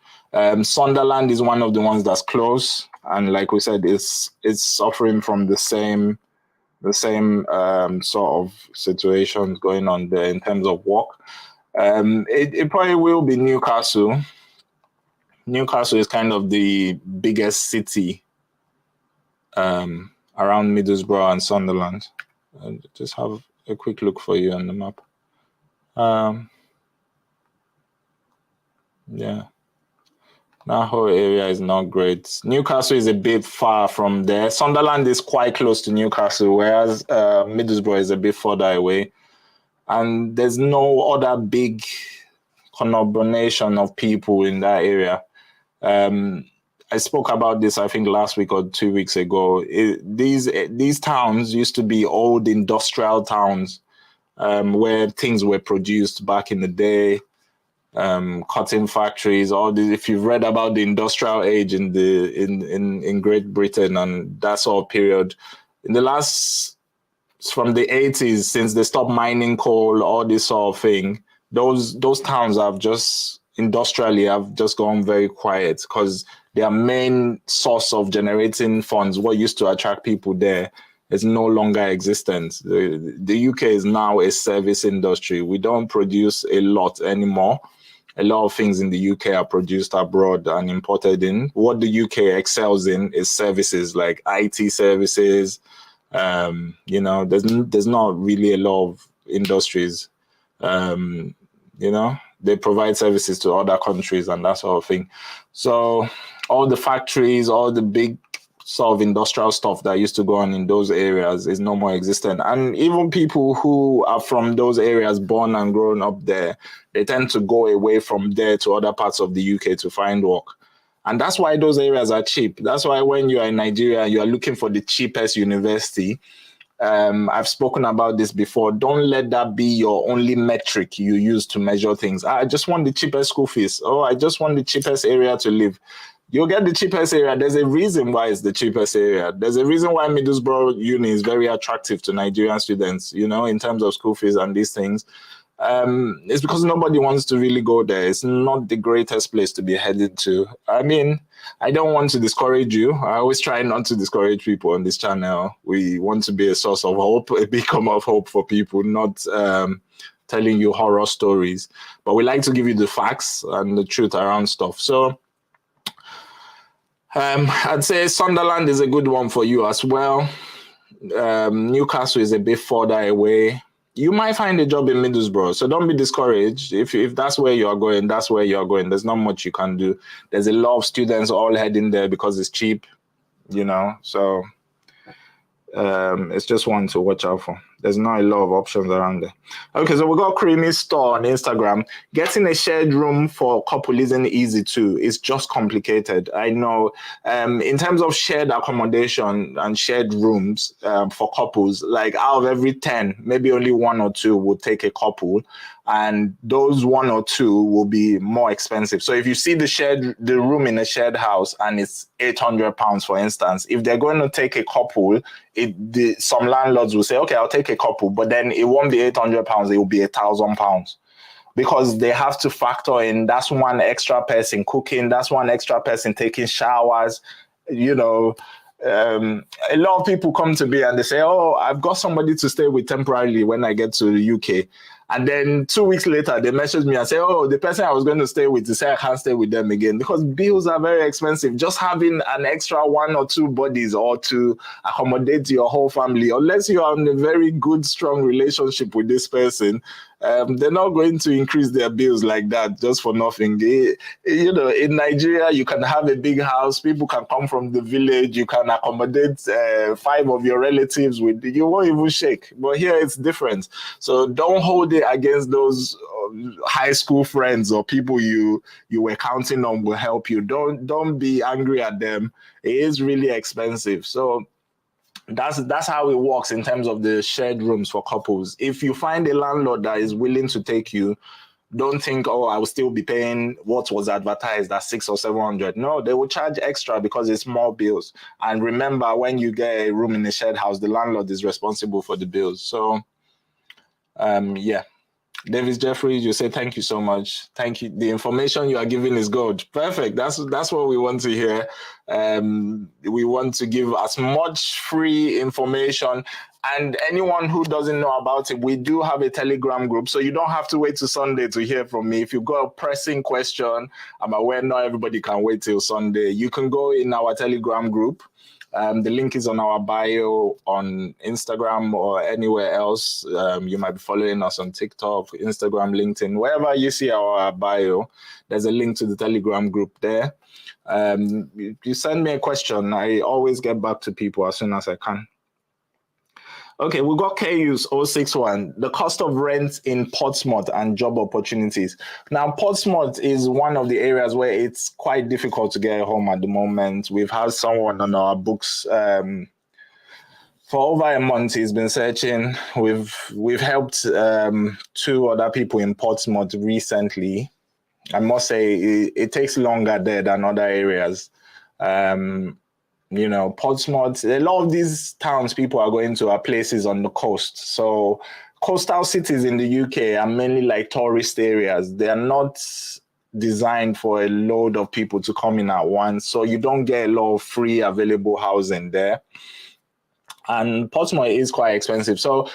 Sunderland is one of the ones that's close, and like we said, it's suffering from the same sort of situations going on there in terms of work. It probably will be Newcastle. Newcastle is kind of the biggest city around Middlesbrough and Sunderland. I'll just have a quick look for you on the map. Yeah, that whole area is not great. Newcastle is a bit far from there. Sunderland is quite close to Newcastle, whereas Middlesbrough is a bit further away. And there's no other big conurbation of people in that area. I spoke about this, I think, last week or 2 weeks ago. These towns used to be old industrial towns where things were produced back in the day, cotton factories. All this. If you've read about the industrial age in Great Britain and that sort of period, in the last from the 80s, since they stopped mining coal, all this sort of thing, those towns have just industrially have just gone very quiet because their main source of generating funds, what used to attract people there, is no longer existent. The UK is now a service industry. We don't produce a lot anymore. A lot of things in the UK are produced abroad and imported in. What the UK excels in is services like IT services. You know, there's not really a lot of industries. You know, they provide services to other countries and that sort of thing. So all the factories, all the big sort of industrial stuff that used to go on in those areas is no more existent. And even people who are from those areas, born and grown up there, they tend to go away from there to other parts of the UK to find work. And that's why those areas are cheap. That's why when you are in Nigeria, you are looking for the cheapest university. I've spoken about this before. Don't let that be your only metric you use to measure things. I just want the cheapest school fees. Oh, I just want the cheapest area to live. You'll get the cheapest area. There's a reason why it's the cheapest area. There's a reason why Middlesbrough Uni is very attractive to Nigerian students, you know, in terms of school fees and these things. It's because nobody wants to really go there. It's not the greatest place to be headed to. I mean, I don't want to discourage you. I always try not to discourage people on this channel. We want to be a source of hope, a beacon of hope for people, not telling you horror stories. But we like to give you the facts and the truth around stuff. So I'd say Sunderland is a good one for you as well. Newcastle is a bit further away. You might find a job in Middlesbrough, so don't be discouraged. If that's where you are going, that's where you are going. There's not much you can do. There's a lot of students all heading there because it's cheap, you know. So it's just one to watch out for. There's not a lot of options around there. Okay, so we got Creamy Store on Instagram. Getting a shared room for a couple isn't easy too. It's just complicated. I know. In terms of shared accommodation and shared rooms for couples, like out of every 10, maybe only 1 or 2 will take a couple, and those 1 or 2 will be more expensive. So if you see the room in a shared house and it's £800, for instance, if they're going to take a couple, some landlords will say, okay, I'll take a couple, but then it won't be £800, it will be £1,000 because they have to factor in that's one extra person cooking, that's one extra person taking showers, you know. A lot of people come to me and they say, oh, I've got somebody to stay with temporarily when I get to the UK. And then 2 weeks later, they message me and say, oh, the person I was going to stay with, they say I can't stay with them again because bills are very expensive. Just having an extra 1 or 2 bodies or to accommodate your whole family, unless you are in a very good, strong relationship with this person, they're not going to increase their bills like that just for nothing. You know, in Nigeria, you can have a big house. People can come from the village. You can accommodate 5 of your relatives. You won't even shake. But here it's different. So don't hold it against those high school friends or people you were counting on will help you. Don't be angry at them. It is really expensive. So that's how it works in terms of the shared rooms for couples. If you find a landlord that is willing to take you, don't think, oh, I will still be paying what was advertised at 600 or 700. No, they will charge extra because it's more bills. And remember, when you get a room in a shared house, the landlord is responsible for the bills. So, yeah. Davis Jeffries, you say thank you so much. Thank you. The information you are giving is good. Perfect. That's what we want to hear. We want to give as much free information. And anyone who doesn't know about it, we do have a Telegram group, so you don't have to wait till Sunday to hear from me. If you've got a pressing question, I'm aware not everybody can wait till Sunday. You can go in our Telegram group. The link is on our bio on Instagram or anywhere else. You might be following us on TikTok, Instagram, LinkedIn, wherever you see our bio, there's a link to the Telegram group there. You send me a question, I always get back to people as soon as I can. Okay, we got KU's 061, the cost of rent in Portsmouth and job opportunities. Now, Portsmouth is one of the areas where it's quite difficult to get a home at the moment. We've had someone on our books for over a month. He's been searching. We've helped 2 other people in Portsmouth recently. I must say it takes longer there than other areas. Portsmouth, a lot of these towns people are going to are places on the coast. So coastal cities in the UK are mainly like tourist areas. They are not designed for a load of people to come in at once. So you don't get a lot of free available housing there. And Portsmouth is quite expensive. So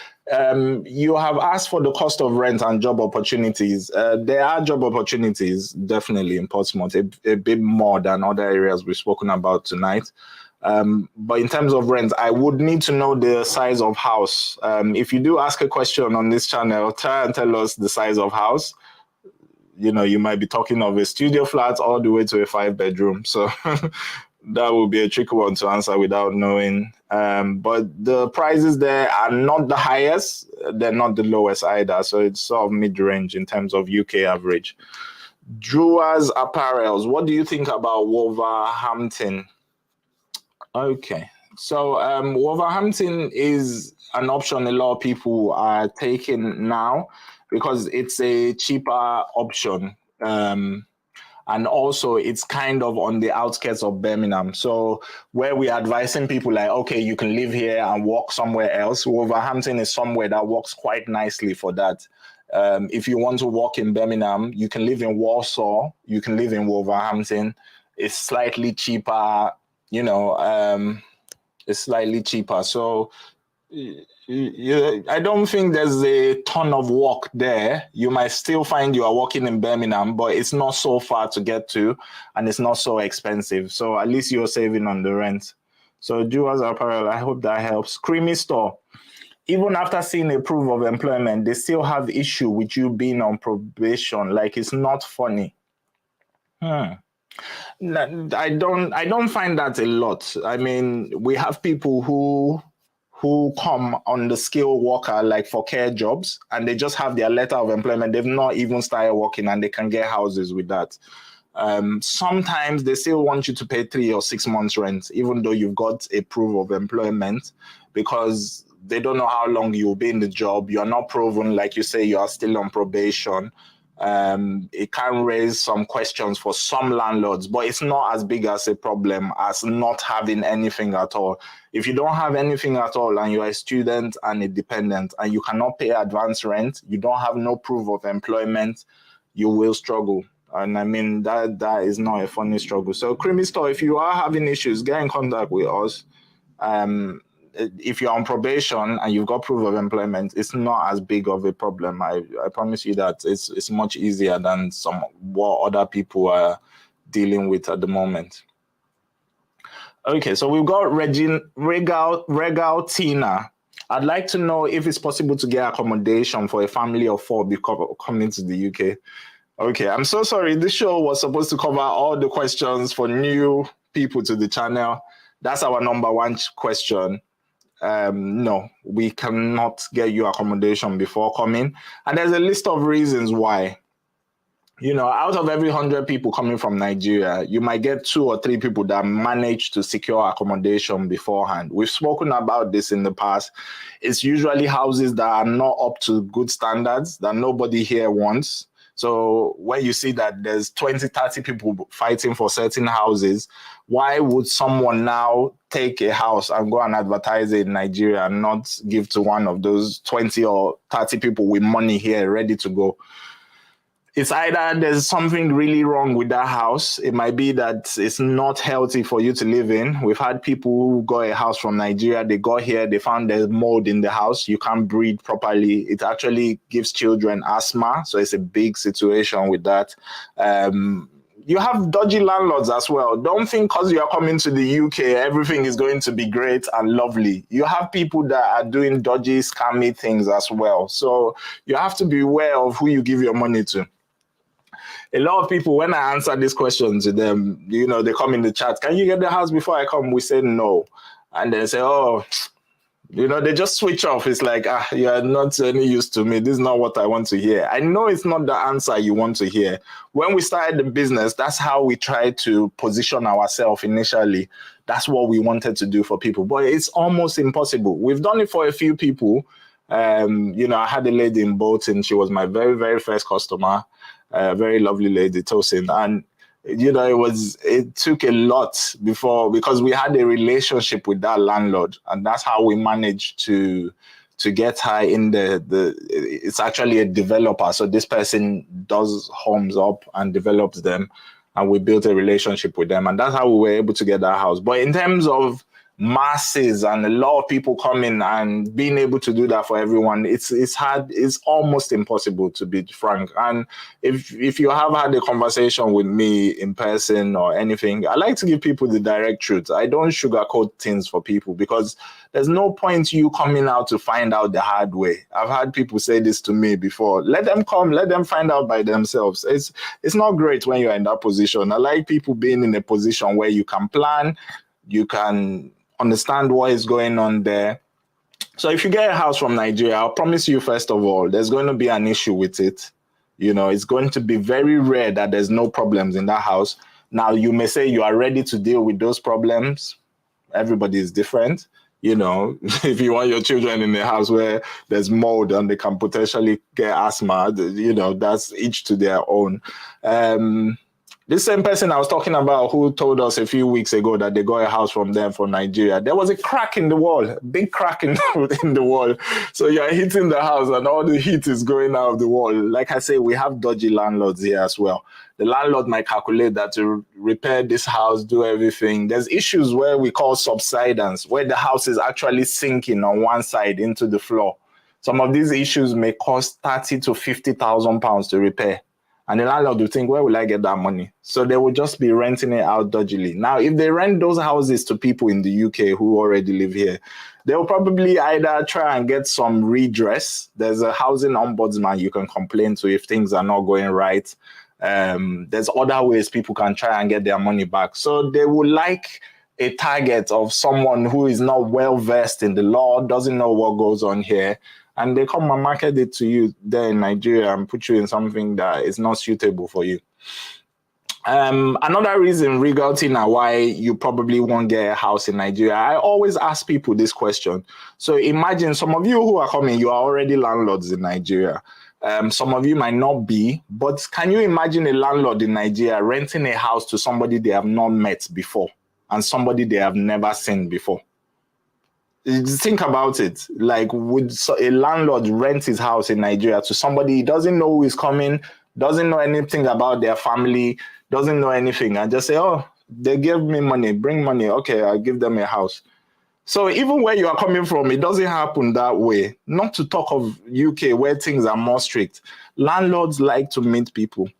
you have asked for the cost of rent and job opportunities. There are job opportunities definitely in Portsmouth, a bit more than other areas we've spoken about tonight. But in terms of rent, I would need to know the size of house. If you do ask a question on this channel, try and tell us the size of house. You might be talking of a studio flat all the way to a 5-bedroom. So that would be a tricky one to answer without knowing. But the prices there are not the highest. They're not the lowest either. So it's sort of mid-range in terms of UK average. Drewers Apparels, what do you think about Wolverhampton? Okay. So Wolverhampton is an option a lot of people are taking now because it's a cheaper option. And also it's kind of on the outskirts of Birmingham. So where we're advising people like, okay, you can live here and work somewhere else, Wolverhampton is somewhere that works quite nicely for that. If you want to work in Birmingham, you can live in Warsaw, you can live in Wolverhampton. It's slightly cheaper, it's slightly cheaper. So I don't think there's a ton of work there. You might still find you are working in Birmingham, but it's not so far to get to, and it's not so expensive. So at least you're saving on the rent. So Jewels Apparel, I hope that helps. Creamy Store. Even after seeing a proof of employment, they still have issue with you being on probation. Like, it's not funny. I don't find that a lot. I mean, we have people who come on the skilled worker, like for care jobs, and they just have their letter of employment. They've not even started working and they can get houses with that. Sometimes they still want you to pay 3 or 6 months rent, even though you've got a proof of employment, because they don't know how long you'll be in the job. You're not proven, like you say, you are still on probation. It can raise some questions for some landlords, but it's not as big as a problem as not having anything at all. If you don't have anything at all and you're a student and a dependent and you cannot pay advance rent, you don't have no proof of employment, you will struggle. And I mean, that is not a funny struggle. So Creamy Store, if you are having issues, get in contact with us. If you're on probation and you've got proof of employment, it's not as big of a problem. I promise you that it's much easier than what other people are dealing with at the moment. Okay, so we've got Regal Tina. I'd like to know if it's possible to get accommodation for a family of 4 coming to the UK. Okay, I'm so sorry. This show was supposed to cover all the questions for new people to the channel. That's our number one question. No, we cannot get you accommodation before coming. And there's a list of reasons why. Out of every 100 people coming from Nigeria, you might get 2 or 3 people that manage to secure accommodation beforehand. We've spoken about this in the past. It's usually houses that are not up to good standards that nobody here wants. So when you see that there's 20, 30 people fighting for certain houses, why would someone now take a house and go and advertise it in Nigeria and not give to one of those 20 or 30 people with money here ready to go? It's either there's something really wrong with that house. It might be that it's not healthy for you to live in. We've had people who got a house from Nigeria. They got here, they found there's mold in the house. You can't breathe properly. It actually gives children asthma. So it's a big situation with that. You have dodgy landlords as well. Don't think because you're coming to the UK, everything is going to be great and lovely. You have people that are doing dodgy, scammy things as well. So you have to be aware of who you give your money to. A lot of people, when I answer this question to them, they come in the chat, can you get the house before I come? We say no. And they say, oh, they just switch off. It's like, you're not any use to me. This is not what I want to hear. I know it's not the answer you want to hear. When we started the business, that's how we tried to position ourselves initially. That's what we wanted to do for people. But it's almost impossible. We've done it for a few people. I had a lady in Bolton. She was my very, very first customer. A very lovely lady, Tosin. And it took a lot before, because we had a relationship with that landlord, and that's how we managed to get her in it's actually a developer. So this person does homes up and develops them, and we built a relationship with them, and that's how we were able to get that house. But in terms of masses and a lot of people coming and being able to do that for everyone, it's hard. It's almost impossible, to be frank. And if you have had a conversation with me in person or anything, I like to give people the direct truth. I don't sugarcoat things for people, because there's no point you coming out to find out the hard way. I've had people say this to me before. Let them come, let them find out by themselves. It's not great when you're in that position. I like people being in a position where you can plan, you can understand what is going on there. So if you get a house from Nigeria, I'll promise you, first of all, there's going to be an issue with it. It's going to be very rare that there's no problems in that house. Now, you may say you are ready to deal with those problems. Everybody is different. If you want your children in a house where there's mold and they can potentially get asthma, that's each to their own. This same person I was talking about, who told us a few weeks ago that they got a house from them from Nigeria, there was a crack in the wall, a big crack in the wall. So you're hitting the house and all the heat is going out of the wall. Like I say, we have dodgy landlords here as well. The landlord might calculate that to repair this house, do everything. There's issues where we call subsidence, where the house is actually sinking on one side into the floor. Some of these issues may cost 30 to 50,000 pounds to repair. And the landlord will think, where will I get that money? So they will just be renting it out dodgily. Now, if they rent those houses to people in the UK who already live here, they'll probably either try and get some redress. There's a housing ombudsman you can complain to if things are not going right. There's other ways people can try and get their money back. So they would like a target of someone who is not well versed in the law, doesn't know what goes on here, and they come and market it to you there in Nigeria and put you in something that is not suitable for you. Another reason regarding why you probably won't get a house in Nigeria, I always ask people this question. So imagine some of you who are coming, you are already landlords in Nigeria. Some of you might not be, but can you imagine a landlord in Nigeria renting a house to somebody they have not met before and somebody they have never seen before? Think about it. Like, would a landlord rent his house in Nigeria to somebody he doesn't know who is coming, doesn't know anything about their family, doesn't know anything, and just say, oh, they give me money, bring money, okay, I'll give them a house. So even where you are coming from, it doesn't happen that way. Not to talk of UK, where things are more strict. Landlords like to meet people.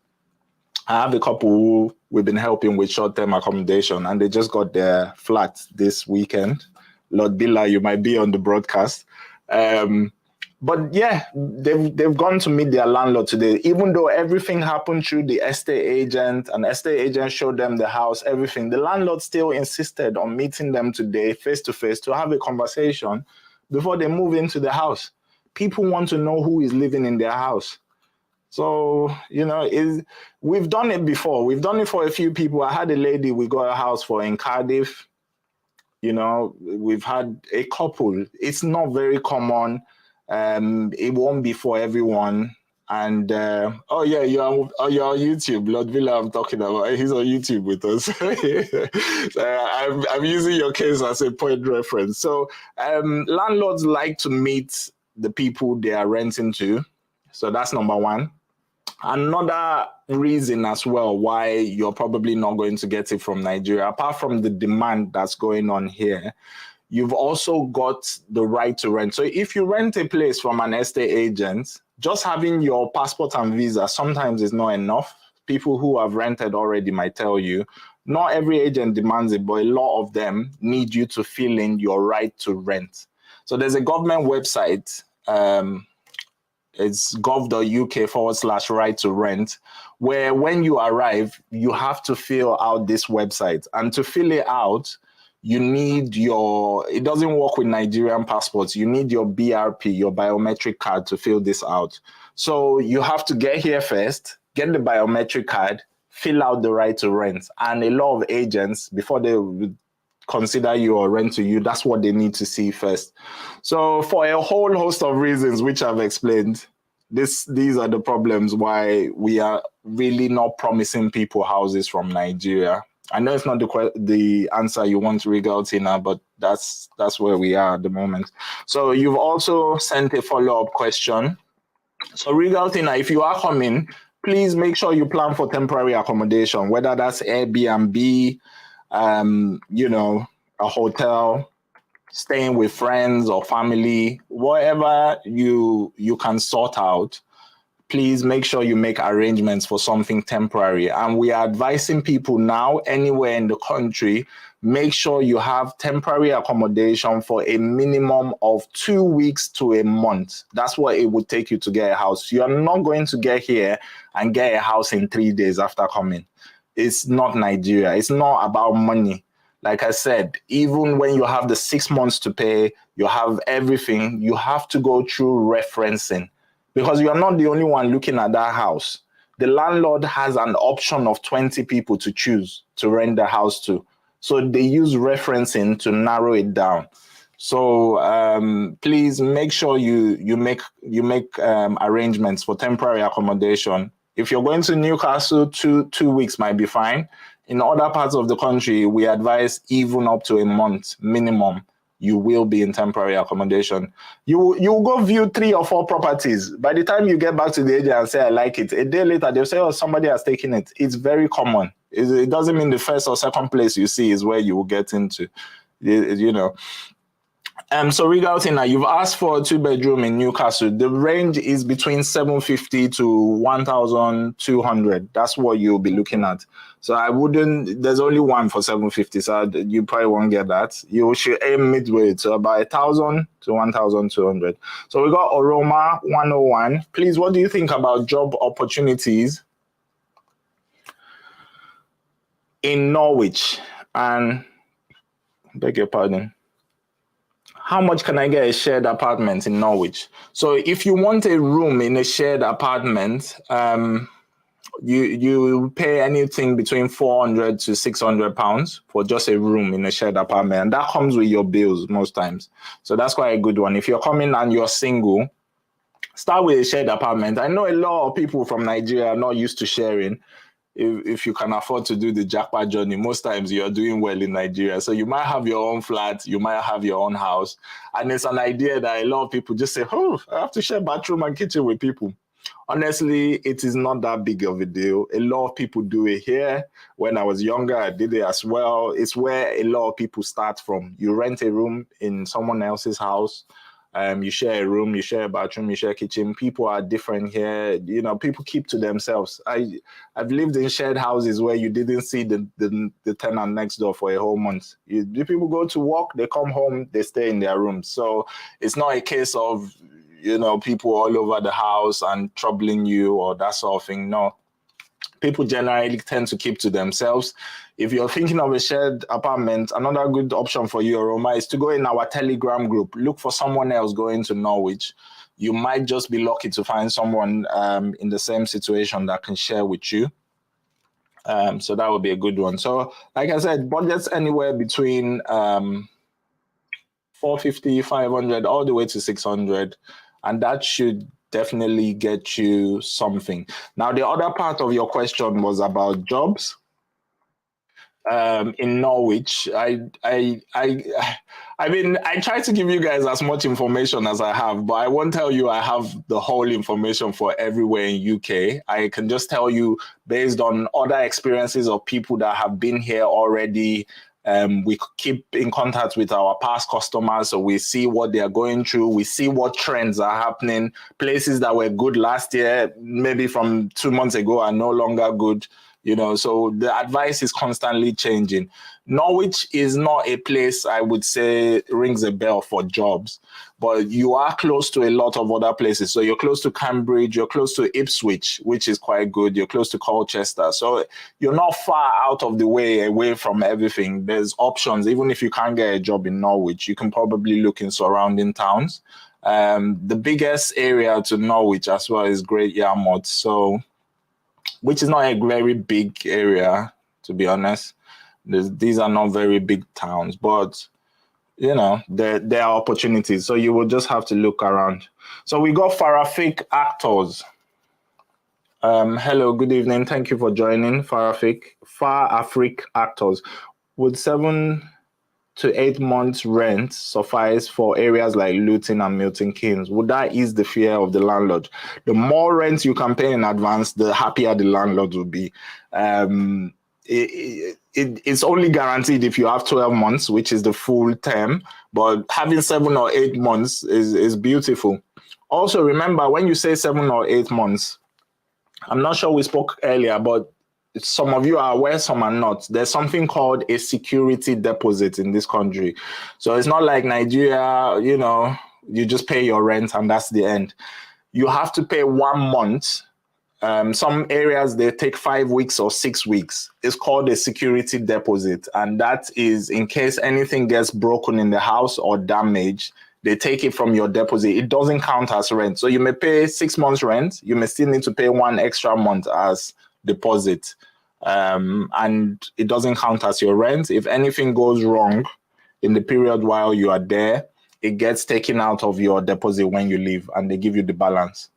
I have a couple who we've been helping with short-term accommodation, and they just got their flat this weekend. Lord Billa, you might be on the broadcast. But yeah, they've gone to meet their landlord today, even though everything happened through the estate agent, and estate agent showed them the house, everything. The landlord still insisted on meeting them today face to face to have a conversation before they move into the house. People want to know who is living in their house. So, we've done it before. We've done it for a few people. I had a lady we got a house for in Cardiff. We've had a couple. It's not very common. It won't be for everyone. And you're on YouTube, Lord Villa. I'm talking about. He's on YouTube with us. I'm using your case as a point reference. So landlords like to meet the people they are renting to. So that's number one. Another reason as well why you're probably not going to get it from Nigeria, apart from the demand that's going on here, you've also got the right to rent. So if you rent a place from an estate agent, just having your passport and visa sometimes is not enough. People who have rented already might tell you, not every agent demands it, but a lot of them need you to fill in your right to rent. So there's a government website, it's gov.uk/right to rent, where when you arrive, you have to fill out this website. And to fill it out, you need it doesn't work with Nigerian passports. You need your BRP, your biometric card, to fill this out. So you have to get here first, get the biometric card, fill out the right to rent. And a lot of agents, before they would consider you or rent to you, that's what they need to see first. So for a whole host of reasons, which I've explained, These are the problems why we are really not promising people houses from Nigeria. I know it's not the answer you want to rig out, Tina, but that's where we are at the moment. So you've also sent a follow-up question. So Regal Tina, if you are coming, please make sure you plan for temporary accommodation, whether that's Airbnb, you know, a hotel, staying with friends or family, whatever you can sort out. Please make sure you make arrangements for something temporary. And we are advising people now, anywhere in the country, make sure you have temporary accommodation for a minimum of 2 weeks to a month. That's what it would take you to get a house. You're not going to get here and get a house in 3 days after coming. It's not Nigeria. It's not about money. Like I said, even when you have the 6 months to pay, you have everything, you have to go through referencing. Because you are not the only one looking at that house. The landlord has an option of 20 people to choose to rent the house to. So they use referencing to narrow it down. So please make sure you make arrangements for temporary accommodation. If you're going to Newcastle, two weeks might be fine. In other parts of the country, we advise even up to a month minimum. You will be in temporary accommodation. You go view 3 or 4 properties. By the time you get back to the agent and say, I like it, a day later, they'll say, oh, somebody has taken it. It's very common. It doesn't mean the first or second place you see is where you will get into, you know. So Regal Tina, you've asked for a 2-bedroom in Newcastle. The range is between 750 to 1,200. That's what you'll be looking at. So I wouldn't, there's only one for 750, so you probably won't get that. You should aim midway, so about 1,000 to 1,200. So we got Oroma 101. Please, what do you think about job opportunities in Norwich? And beg your pardon. How much can I get a shared apartment in Norwich? So if you want a room in a shared apartment, you pay anything between 400 to 600 pounds for just a room in a shared apartment, and that comes with your bills most times. So that's quite a good one. If you're coming and you're single, start with a shared apartment. I know a lot of people from Nigeria are not used to sharing. If you can afford to do the jackpot journey, most times you're doing well in Nigeria. So you might have your own flat, you might have your own house. And it's an idea that a lot of people just say, oh, I have to share bathroom and kitchen with people. Honestly, it is not that big of a deal. A lot of people do it here. When I was younger, I did it as well. It's where a lot of people start from. You rent a room in someone else's house. You share a room, you share a bathroom, you share a kitchen. People are different here. You know, people keep to themselves. I've lived in shared houses where you didn't see the tenant next door for a whole month. The people go to work, they come home, they stay in their rooms. So it's not a case of, you know, people all over the house and troubling you or that sort of thing. No. People generally tend to keep to themselves. If you're thinking of a shared apartment, another good option for you, Roma, is to go in our Telegram group. Look for someone else going to Norwich. You might just be lucky to find someone in the same situation that can share with you. So that would be a good one. So like I said, budgets anywhere between 450, 500, all the way to 600. And that should definitely get you something. Now, the other part of your question was about jobs in Norwich. I mean, I try to give you guys as much information as I have, but I won't tell you I have the whole information for everywhere in UK. I can just tell you based on other experiences of people that have been here already. We keep in contact with our past customers, so we see what they are going through. We see what trends are happening. Places that were good last year, maybe from 2 months ago, are no longer good. You know, so the advice is constantly changing. Norwich is not a place I would say rings a bell for jobs, but you are close to a lot of other places. So you're close to Cambridge, you're close to Ipswich, which is quite good. You're close to Colchester. So you're not far out of the way, away from everything. There's options. Even if you can't get a job in Norwich, you can probably look in surrounding towns. The biggest area to Norwich as well is Great Yarmouth. So which is not a very big area, to be honest. These are not very big towns, but there are opportunities. So you will just have to look around. So we got Farafik Actors. Hello, good evening. Thank you for joining, Farafik. Far Afric Actors. Would 7 to 8 months rent suffice for areas like Luton and Milton Keynes? Would that ease the fear of the landlord? The more rent you can pay in advance, the happier the landlord will be. It's only guaranteed if you have 12 months, which is the full term, but having 7 or 8 months is beautiful. Also, remember, when you say 7 or 8 months, I'm not sure we spoke earlier, but some of you are aware, some are not. There's something called a security deposit in this country. So it's not like Nigeria, you just pay your rent and that's the end. You have to pay 1 month. Some areas, they take 5 weeks or 6 weeks. It's called a security deposit. And that is in case anything gets broken in the house or damaged, they take it from your deposit. It doesn't count as rent. So you may pay 6 months rent. You may still need to pay 1 extra month as deposit. And it doesn't count as your rent. If anything goes wrong in the period while you are there, it gets taken out of your deposit when you leave and they give you the balance.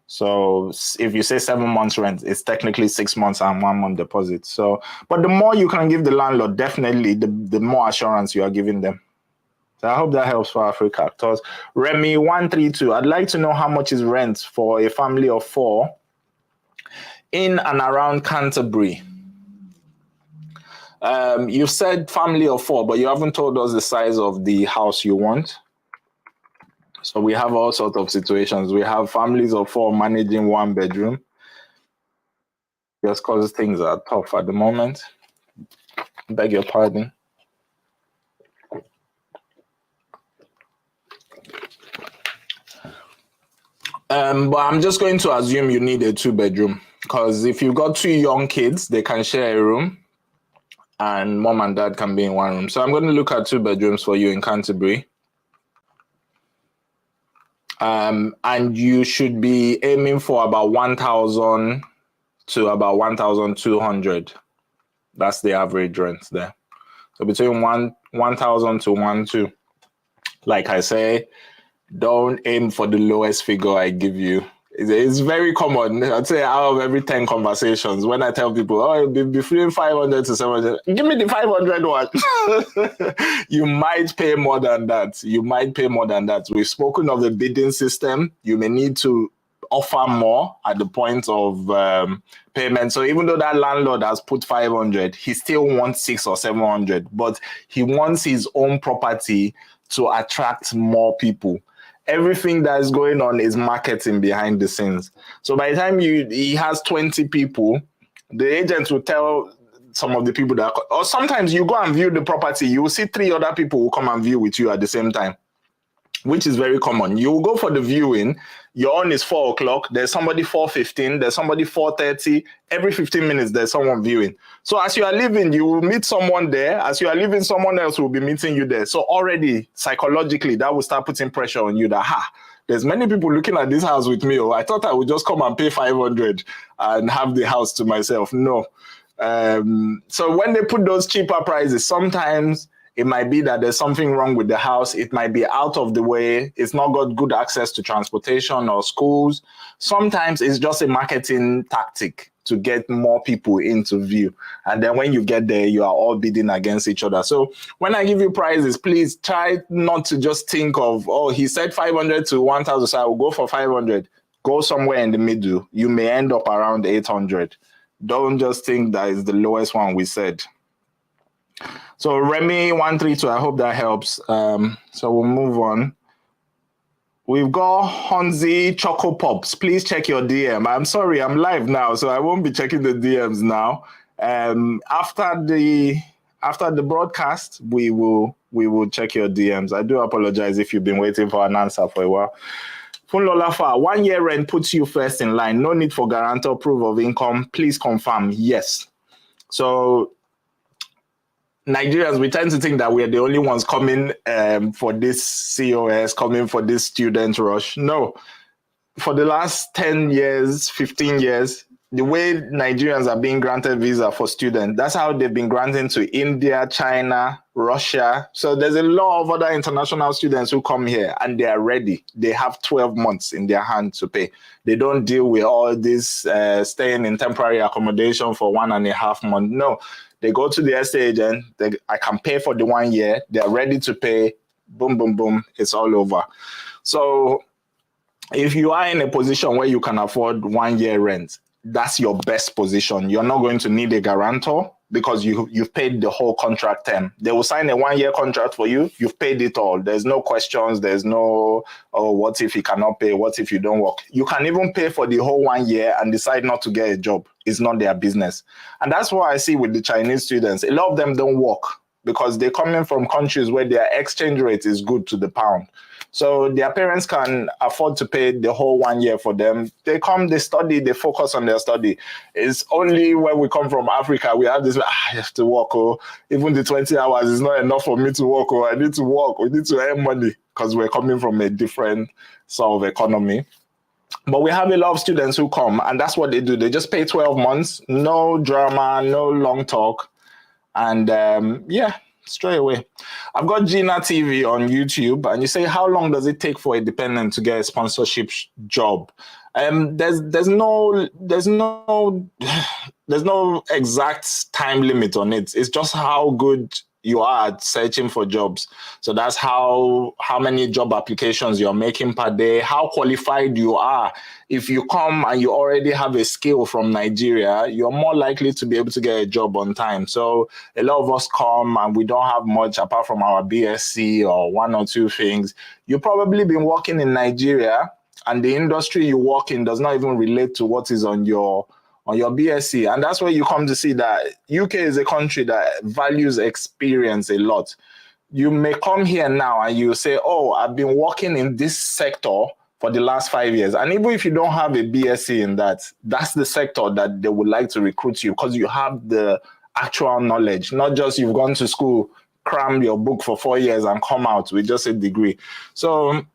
So if you say 7 months rent, it's technically 6 months and 1 month deposit. So, but the more you can give the landlord, definitely the more assurance you are giving them. So I hope that helps for Africa Actors. Remy 132, I'd like to know how much is rent for a family of 4 in and around Canterbury. You've said family of 4, but you haven't told us the size of the house you want. So we have all sorts of situations. We have families of 4 managing 1 bedroom, just because things are tough at the moment. Beg your pardon. But I'm just going to assume you need a 2-bedroom, because if you've got 2 young kids, they can share a room and mom and dad can be in 1 room. So I'm going to look at 2 bedrooms for you in Canterbury. And you should be aiming for about 1,000 to about 1,200. That's the average rent there. So between 1,000 to 1,200. Like I say, don't aim for the lowest figure I give you. It's very common. I'd say out of every 10 conversations, when I tell people, oh, it'll be between 500 to 700, give me the 500 one. You might pay more than that. We've spoken of the bidding system. You may need to offer more at the point of payment. So even though that landlord has put 500, he still wants 600 or 700, but he wants his own property to attract more people. Everything that is going on is marketing behind the scenes. So by the time he has 20 people, the agent will tell some of the people that, or sometimes you go and view the property, you will see 3 other people who come and view with you at the same time, which is very common. You will go for the viewing, your own is 4 o'clock, there's somebody 4:15, there's somebody 4:30, every 15 minutes there's someone viewing. So as you are leaving, you will meet someone there. As you are leaving, someone else will be meeting you there. So already, psychologically, that will start putting pressure on you that, there's many people looking at this house with me. Oh, I thought I would just come and pay 500 and have the house to myself. No. So when they put those cheaper prices, sometimes it might be that there's something wrong with the house. It might be out of the way. It's not got good access to transportation or schools. Sometimes it's just a marketing tactic to get more people into view. And then when you get there, you are all bidding against each other. So when I give you prices, please try not to just think of, oh, he said 500 to 1,000, so I will go for 500. Go somewhere in the middle. You may end up around 800. Don't just think that is the lowest one we said. So Remy 132, I hope that helps. So we'll move on. We've got Honzi Choco Pops. Please check your DM. I'm sorry, I'm live now, so I won't be checking the DMs now. After the broadcast, we will check your DMs. I do apologize if you've been waiting for an answer for a while. Funlolafa, 1 year rent puts you first in line. No need for guarantor proof of income. Please confirm. Yes. So Nigerians, we tend to think that we're the only ones coming for this COS, coming for this student rush. No. For the last 10 years, 15 years, the way Nigerians are being granted visa for students, that's how they've been granting to India, China, Russia. So there's a lot of other international students who come here and they are ready. They have 12 months in their hand to pay. They don't deal with all this staying in temporary accommodation for 1.5 months. No, they go to the estate agent. I can pay for the 1 year. They're ready to pay. Boom, boom, boom. It's all over. So if you are in a position where you can afford 1 year rent, that's your best position. You're not going to need a guarantor because you've paid the whole contract term. They will sign a 1 year contract for you. You've paid it all. There's no questions. There's no, oh, what if you cannot pay? What if you don't work? You can even pay for the whole 1 year and decide not to get a job. It's not their business. And that's what I see with the Chinese students. A lot of them don't work because they're coming from countries where their exchange rate is good to the pound. So their parents can afford to pay the whole 1 year for them. They come, they study, they focus on their study. It's only when we come from Africa, we have this, I have to work, oh, even the 20 hours is not enough for me to work, oh, I need to work, we need to earn money because we're coming from a different sort of economy. But we have a lot of students who come and that's what they do. They just pay 12 months, no drama, no long talk. And yeah, straight away. I've got Gina TV on YouTube, and you say, how long does it take for a dependent to get a sponsorship job? There's no exact time limit on it. It's just how good you are at searching for jobs. So that's how many job applications you're making per day, how qualified you are. If you come and you already have a skill from Nigeria, you're more likely to be able to get a job on time. So a lot of us come and we don't have much apart from our BSc or one or two things. You've probably been working in Nigeria and the industry you work in does not even relate to what is on your BSc. And that's where you come to see that UK is a country that values experience a lot. You may come here now and you say, oh, I've been working in this sector for the last 5 years. And even if you don't have a BSc in that, that's the sector that they would like to recruit you because you have the actual knowledge, not just you've gone to school, cram your book for 4 years and come out with just a degree. So,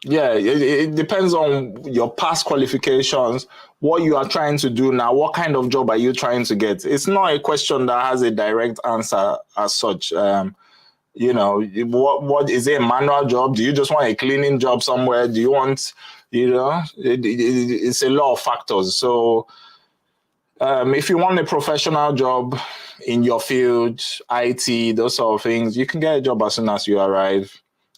yeah, it depends on your past qualifications, what you are trying to do now, what kind of job are you trying to get? It's not a question that has a direct answer as such. You know, what is it, a manual job? Do you just want a cleaning job somewhere? Do you want, you know, it's a lot of factors. So if you want a professional job in your field, IT, those sort of things, you can get a job as soon as you arrive.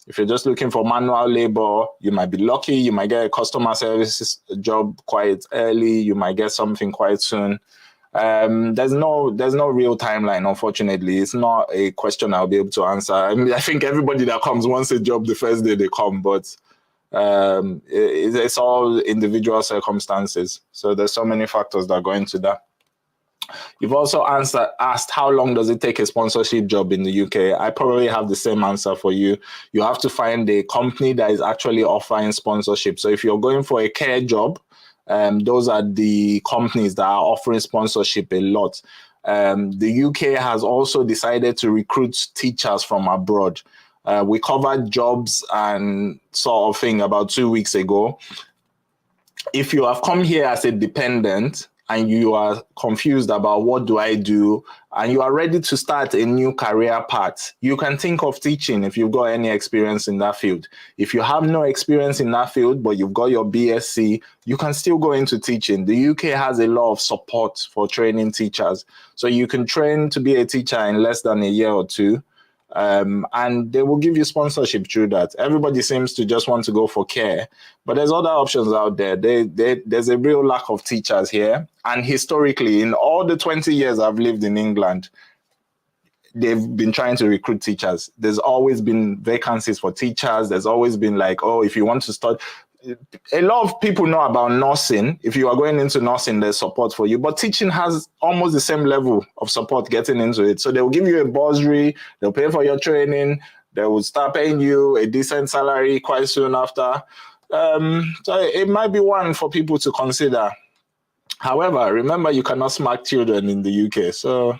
If you're just looking for manual labor, you might be lucky. You might get a customer services job quite early. You might get something quite soon. There's no real timeline, unfortunately. It's not a question I'll be able to answer. I mean, I think everybody that comes wants a job the first day they come, but it's all individual circumstances. So there's so many factors that go into that. You've also asked how long does it take a sponsorship job in the UK? I probably have the same answer for you. You have to find a company that is actually offering sponsorship. So if you're going for a care job, those are the companies that are offering sponsorship a lot. The UK has also decided to recruit teachers from abroad. We covered jobs and sort of thing about 2 weeks ago. If you have come here as a dependent, and you are confused about what do I do, and you are ready to start a new career path, you can think of teaching if you've got any experience in that field. If you have no experience in that field, but you've got your BSc, you can still go into teaching. The UK has a lot of support for training teachers. So you can train to be a teacher in less than a year or two. And they will give you sponsorship through that. Everybody seems to just want to go for care, but there's other options out there. There's a real lack of teachers here. And historically, in all the 20 years I've lived in England, they've been trying to recruit teachers. There's always been vacancies for teachers. There's always been like, oh, if you want to start, a lot of people know about nursing. If you are going into nursing, there's support for you, but teaching has almost the same level of support getting into it. So they'll give you a bursary, they'll pay for your training, they will start paying you a decent salary quite soon after. So it might be one for people to consider. However, remember, you cannot smack children in the UK. So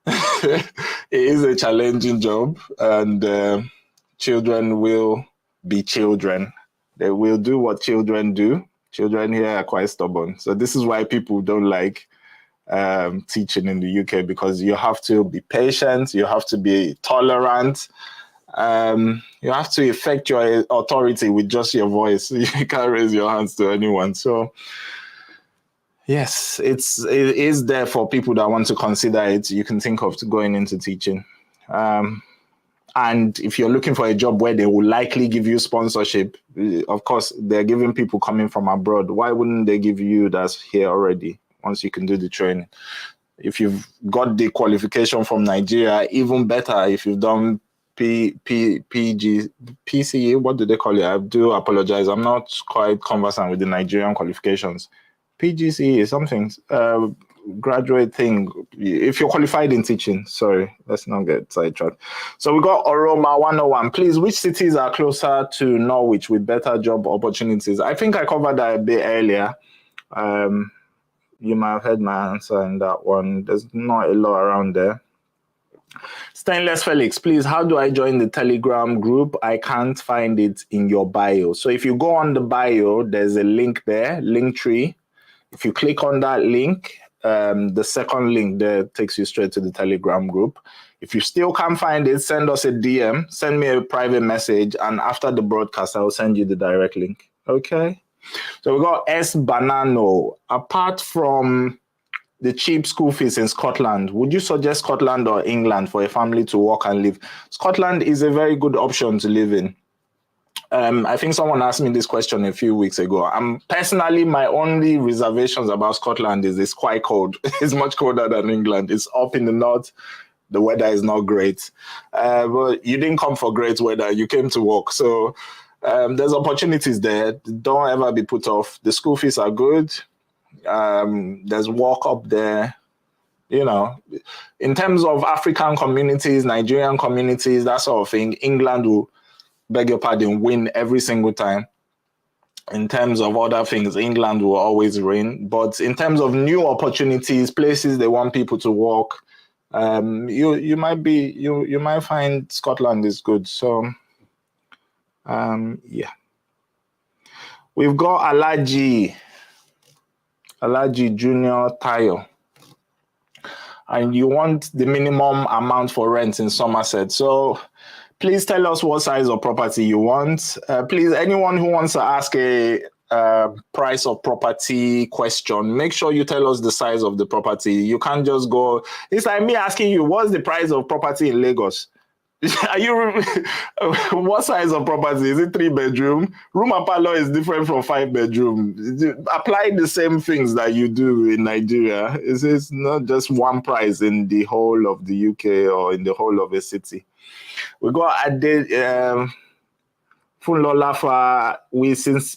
it is a challenging job, and children will be children. They will do what children do. Children here are quite stubborn. So this is why people don't like teaching in the UK, because you have to be patient, you have to be tolerant, you have to effect your authority with just your voice. You can't raise your hands to anyone. So yes, it is there for people that want to consider it. You can think of going into teaching. And if you're looking for a job where they will likely give you sponsorship, of course, they're giving people coming from abroad. Why wouldn't they give you that's here already once you can do the training? If you've got the qualification from Nigeria, even better. If you've done PCE, what do they call it? I do apologize. I'm not quite conversant with the Nigerian qualifications. PGCE is something, graduate thing. If you're qualified in teaching, sorry, let's not get sidetracked. So we got Oroma 101. Please, which cities are closer to Norwich with better job opportunities? I think I covered that a bit earlier. You might have heard my answer in that one. There's not a lot around there. Stainless Felix, please, how do I join the Telegram group? I can't find it in your bio. So if you go on the bio, there's a link there, Linktree. If you click on that link, the second link there takes you straight to the Telegram group. If you still can't find it, send us a DM, send me a private message, and after the broadcast, I'll send you the direct link. Okay? So we got S Banano. Apart from the cheap school fees in Scotland, would you suggest Scotland or England for a family to work and live? Scotland is a very good option to live in. I think someone asked me this question a few weeks ago. Personally, my only reservations about Scotland is it's quite cold. It's much colder than England. It's up in the north. The weather is not great. But you didn't come for great weather. You came to work. So there's opportunities there. Don't ever be put off. The school fees are good. There's work up there. You know, in terms of African communities, Nigerian communities, that sort of thing, England will, beg your pardon, win every single time. In terms of other things, England will always win. But in terms of new opportunities, places they want people to work, you might find Scotland is good. So yeah. We've got Alaji Junior Tayo. And you want the minimum amount for rent in Somerset. So please tell us what size of property you want. Please, anyone who wants to ask a price of property question, make sure you tell us the size of the property. You can't just go, it's like me asking you, what's the price of property in Lagos? Are you, what size of property? Is it 3-bedroom? Room and parlor is different from 5-bedroom. Apply the same things that you do in Nigeria. It's not just one price in the whole of the UK or in the whole of a city. We got Funlola for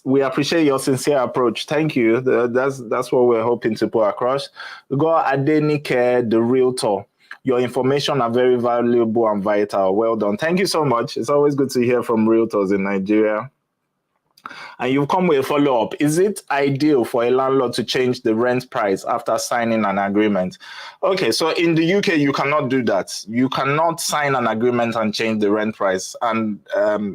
we appreciate your sincere approach. Thank you. That's what we're hoping to put across. We got Adenike, the realtor. Your information are very valuable and vital. Well done. Thank you so much. It's always good to hear from realtors in Nigeria. And you've come with a follow-up. Is it ideal for a landlord to change the rent price after signing an agreement? Okay, so in the UK, you cannot do that. You cannot sign an agreement and change the rent price. And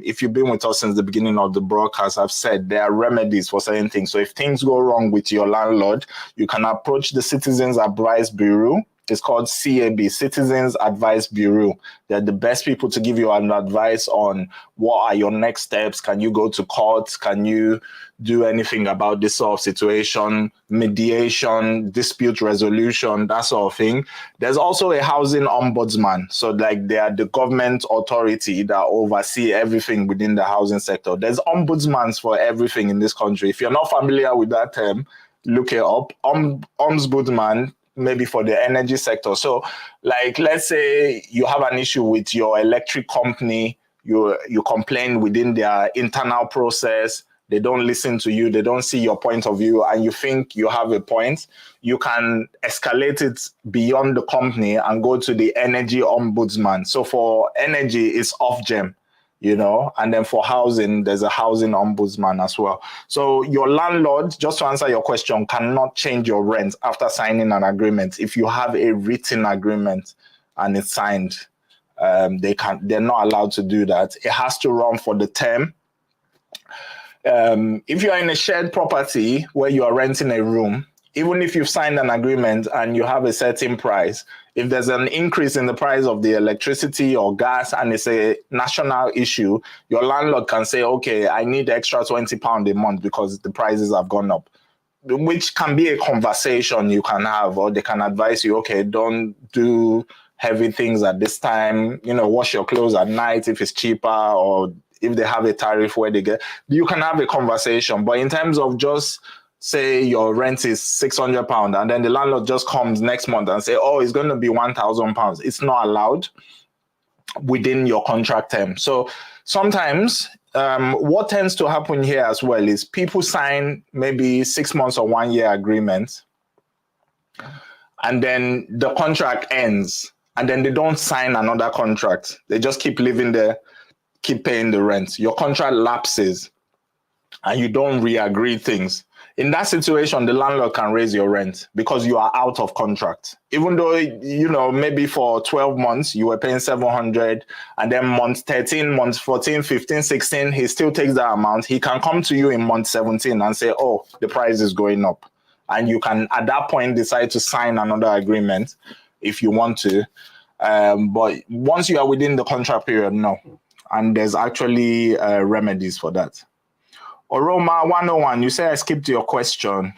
if you've been with us since the beginning of the broadcast, I've said there are remedies for certain things. So if things go wrong with your landlord, you can approach the Citizens Advice Bureau. It's called CAB, Citizens Advice Bureau. They're the best people to give you an advice on what are your next steps. Can you go to court? Can you do anything about this sort of situation? Mediation, dispute resolution, that sort of thing. There's also a housing ombudsman. So like they are the government authority that oversee everything within the housing sector. There's ombudsmans for everything in this country. If you're not familiar with that term, look it up. Ombudsman, maybe for the energy sector. So like, let's say you have an issue with your electric company, you complain within their internal process, they don't listen to you, they don't see your point of view, and you think you have a point, you can escalate it beyond the company and go to the energy ombudsman. So for energy, it's Ofgem, you know, and then for housing, there's a housing ombudsman as well. So your landlord, just to answer your question, cannot change your rent after signing an agreement. If you have a written agreement and it's signed, they're not allowed to do that. It has to run for the term. If you are in a shared property where you are renting a room, even if you've signed an agreement and you have a certain price, if there's an increase in the price of the electricity or gas and it's a national issue, your landlord can say, okay, I need extra £20 a month because the prices have gone up, which can be a conversation you can have, or they can advise you, okay, don't do heavy things at this time, wash your clothes at night if it's cheaper, or if they have a tariff where you can have a conversation. But in terms of just say your rent is £600 and then the landlord just comes next month and say, oh, it's going to be £1,000, it's not allowed within your contract term. So sometimes what tends to happen here as well is people sign maybe 6 months or 1 year agreements, and then the contract ends, and then they don't sign another contract. They just keep living there, keep paying the rent. Your contract lapses and you don't re-agree things. In that situation, the landlord can raise your rent because you are out of contract. Even though, maybe for 12 months, you were paying 700, and then month 13, month 14, 15, 16, he still takes that amount. He can come to you in month 17 and say, oh, the price is going up. And you can, at that point, decide to sign another agreement if you want to. But once you are within the contract period, no. And there's actually remedies for that. Oroma 101, you say I skipped your question.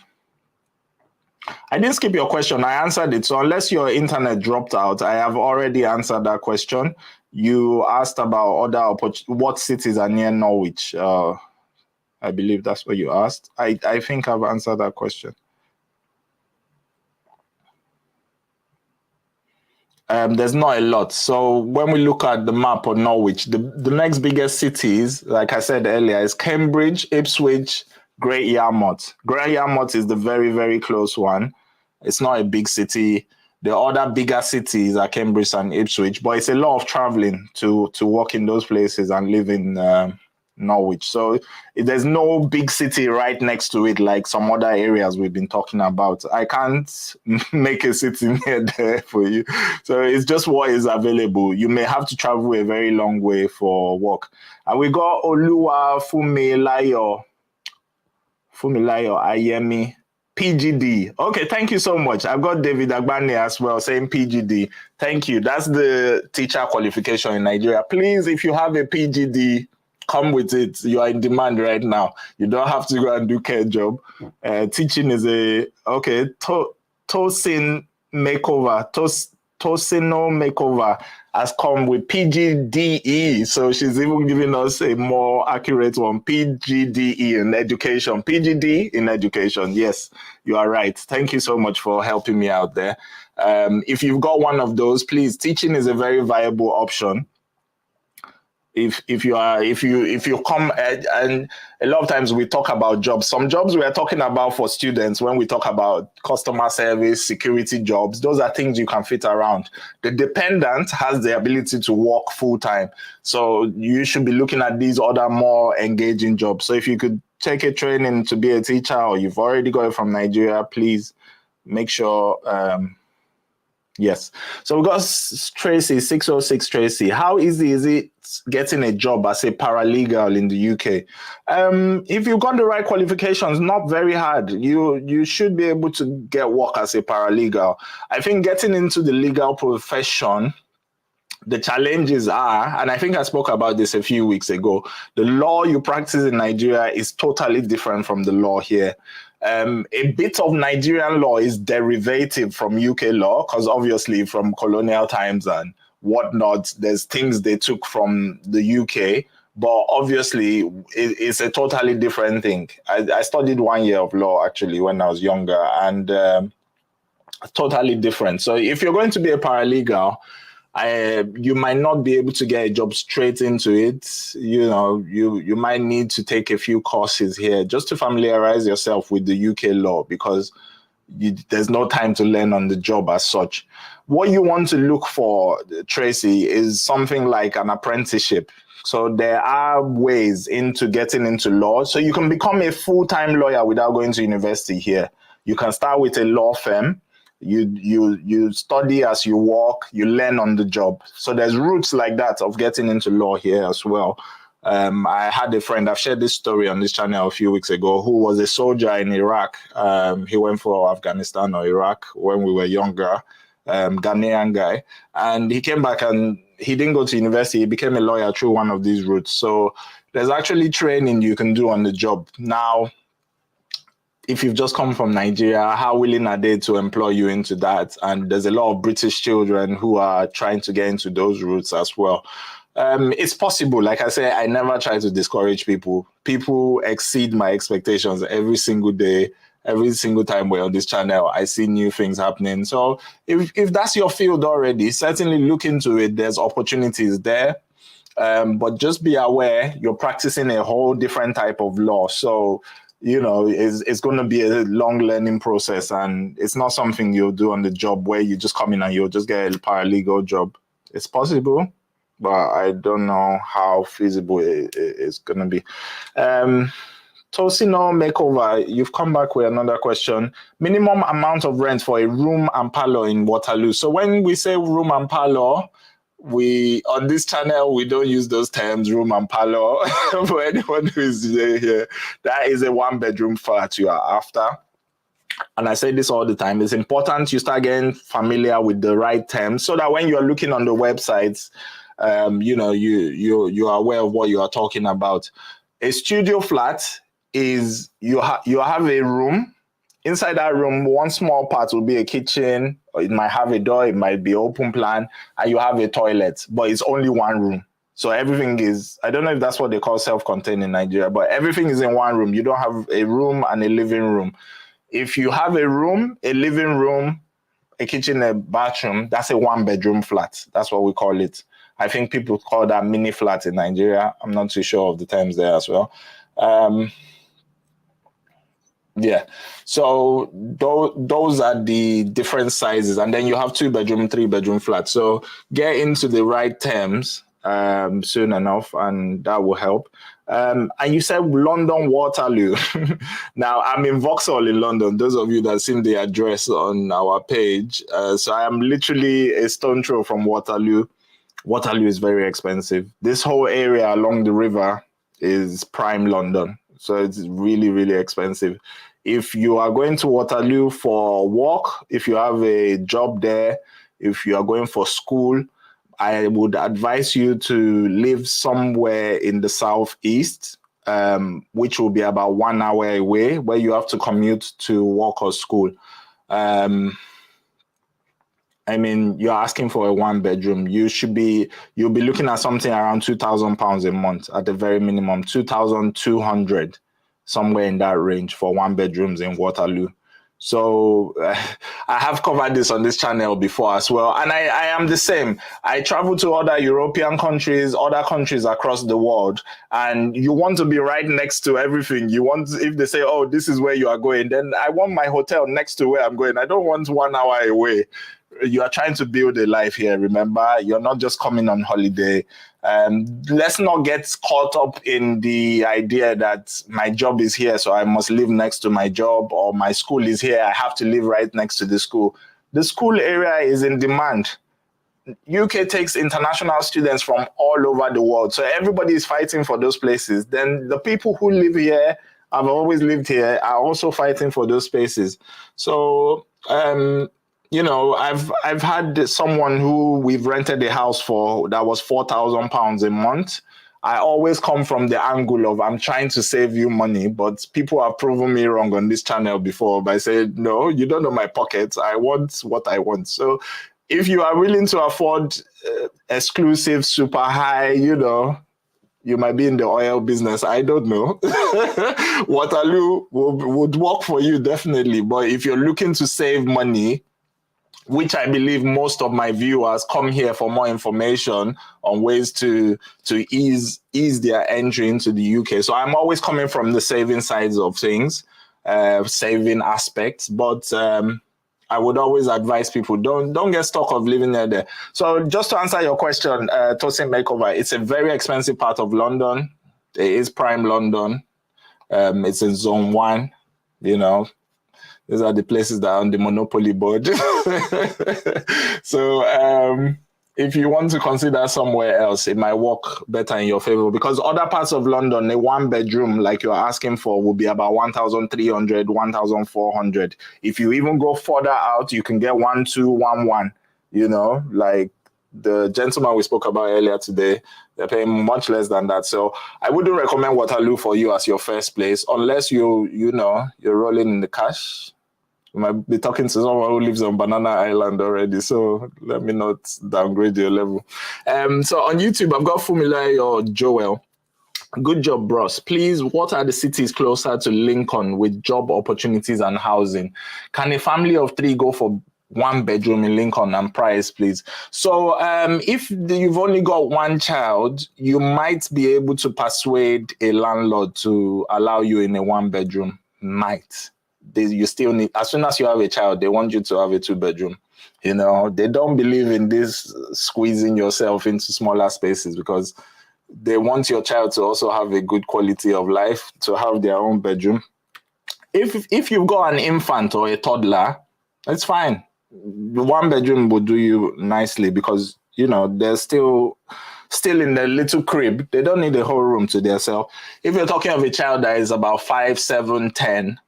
I didn't skip your question, I answered it. So unless your internet dropped out, I have already answered that question. You asked about what cities are near Norwich. I believe that's what you asked. I think I've answered that question. There's not a lot. So when we look at the map of Norwich, the next biggest cities, like I said earlier, is Cambridge, Ipswich, Great Yarmouth. Great Yarmouth is the very, very close one. It's not a big city. The other bigger cities are Cambridge and Ipswich, but it's a lot of traveling to work in those places and live in Norwich. So there's no big city right next to it like some other areas we've been talking about. I can't make a city near there for you. So it's just what is available. You may have to travel a very long way for work. And we got Oluwa Fumilayo Ayemi. PGD. Okay, thank you so much. I've got David Agbani as well saying PGD. Thank you. That's the teacher qualification in Nigeria. Please, if you have a PGD, come with it. You are in demand right now. You don't have to go and do care job. Teaching is Tosino Makeover has come with PGDE. So she's even giving us a more accurate one. PGDE in education. PGD in education. Yes, you are right. Thank you so much for helping me out there. If you've got one of those, please, teaching is a very viable option. If you come, and a lot of times we talk about jobs. Some jobs we are talking about for students when we talk about customer service, security jobs, those are things you can fit around. The dependent has the ability to work full time. So you should be looking at these other more engaging jobs. So if you could take a training to be a teacher, or you've already got it from Nigeria, please make sure. Yes. So we got Tracy, 606 Tracy. How easy is it getting a job as a paralegal in the UK? If you've got the right qualifications, not very hard. You should be able to get work as a paralegal. I think getting into the legal profession, the challenges are, and I think I spoke about this a few weeks ago, the law you practice in Nigeria is totally different from the law here. A bit of Nigerian law is derivative from UK law, because obviously from colonial times and whatnot, there's things they took from the UK, but obviously it's a totally different thing. I studied 1 year of law actually when I was younger, and totally different. So if you're going to be a paralegal, you might not be able to get a job straight into it. You might need to take a few courses here just to familiarize yourself with the UK law, because there's no time to learn on the job as such. What you want to look for, Tracy, is something like an apprenticeship. So there are ways into getting into law. So you can become a full-time lawyer without going to university here. You can start with a law firm. You study as you work, you learn on the job. So there's routes like that of getting into law here as well. I had a friend, I've shared this story on this channel a few weeks ago, who was a soldier in Iraq. He went for Afghanistan or Iraq when we were younger, Ghanaian guy. And he came back and he didn't go to university. He became a lawyer through one of these routes. So there's actually training you can do on the job. Now, if you've just come from Nigeria, how willing are they to employ you into that? And there's a lot of British children who are trying to get into those routes as well. It's possible. Like I say, I never try to discourage people. People exceed my expectations every single day. Every single time we're on this channel, I see new things happening. So if that's your field already, certainly look into it. There's opportunities there. But just be aware, you're practicing a whole different type of law. So, you know, it's going to be a long learning process, and it's not something you'll do on the job where you just come in and you'll just get a paralegal job. It's possible, but I don't know how feasible it's going to be. Tosino Makeover, you've come back with another question. Minimum amount of rent for a room and parlor in Waterloo. So when we say room and parlor, on this channel, we don't use those terms, room and parlor. For anyone who is here, that is a 1-bedroom flat you are after. And I say this all the time, it's important you start getting familiar with the right terms so that when you're looking on the websites, you know, you are aware of what you are talking about. A studio flat is you have a room. Inside that room, one small part will be a kitchen, or it might have a door, it might be open plan, and you have a toilet, but it's only one room. So everything is, I don't know if that's what they call self-contained in Nigeria, but everything is in one room. You don't have a room and a living room. If you have a room, a living room, a kitchen, a bathroom, that's a 1-bedroom flat. That's what we call it. I think people call that mini flat in Nigeria. I'm not too sure of the terms there as well. Yeah, so those are the different sizes, and then you have 2-bedroom, 3-bedroom flats. So get into the right terms soon enough, and that will help. And you said London Waterloo. Now I'm in Vauxhall in London. Those of you that have seen the address on our page, so I am literally a stone throw from Waterloo. Waterloo is very expensive. This whole area along the river is prime London, so it's really, really expensive. If you are going to Waterloo for work, if you have a job there, if you are going for school, I would advise you to live somewhere in the southeast, which will be about 1 hour away, where you have to commute to work or school. I mean, you're asking for a 1-bedroom. You'll be looking at something around £2,000 a month at the very minimum, 2,200. Somewhere in that range for 1-bedrooms in Waterloo. So I have covered this on this channel before as well. And I am the same. I travel to other European countries, other countries across the world, and you want to be right next to everything. You want, if they say, oh, this is where you are going, then I want my hotel next to where I'm going. I don't want 1 hour away. You are trying to build a life here, remember? You're not just coming on holiday. Let's not get caught up in the idea that my job is here, so I must live next to my job, or my school is here, I have to live right next to the school. The school area is in demand. UK takes international students from all over the world, so everybody is fighting for those places. Then the people who live here, have always lived here, are also fighting for those spaces. So, you know, I've had someone who we've rented a house for that was £4,000 a month. I always come from the angle of I'm trying to save you money, but people have proven me wrong on this channel before by saying, no, you don't know my pockets. I want what I want. So if you are willing to afford exclusive, super high, you know, you might be in the oil business. I don't know. Waterloo would work for you, definitely. But if you're looking to save money, which I believe most of my viewers come here for more information on ways to ease their entry into the UK. So I'm always coming from the saving sides of things, saving aspects. But I would always advise people, don't get stuck of living there. So just to answer your question, Tosin Makeover, it's a very expensive part of London. It is prime London. It's in zone 1, you know. These are the places that are on the Monopoly board. So if you want to consider somewhere else, it might work better in your favor, because other parts of London, a one bedroom like you're asking for will be about 1,300, 1,400. If you even go further out, you can get 1,211, like the gentleman we spoke about earlier today, they're paying much less than that. So I wouldn't recommend Waterloo for you as your first place, unless you're rolling in the cash. You might be talking to someone who lives on Banana Island already, so let me not downgrade your level. So on YouTube, I've got Fumilayo or Joel. Good job, bros. Please, what are the cities closer to Lincoln with job opportunities and housing? Can a family of 3 go for 1 bedroom in Lincoln and price, please? So if you've only got 1 child, you might be able to persuade a landlord to allow you in a 1 bedroom. You still need, as soon as you have a child, they want you to have a 2 bedroom. They don't believe in this squeezing yourself into smaller spaces, because they want your child to also have a good quality of life, to have their own bedroom. If you've got an infant or a toddler, that's fine. The 1 bedroom will do you nicely, because they're still in the little crib. They don't need a whole room to themselves. If you're talking of a child that is about 5, 7, 10,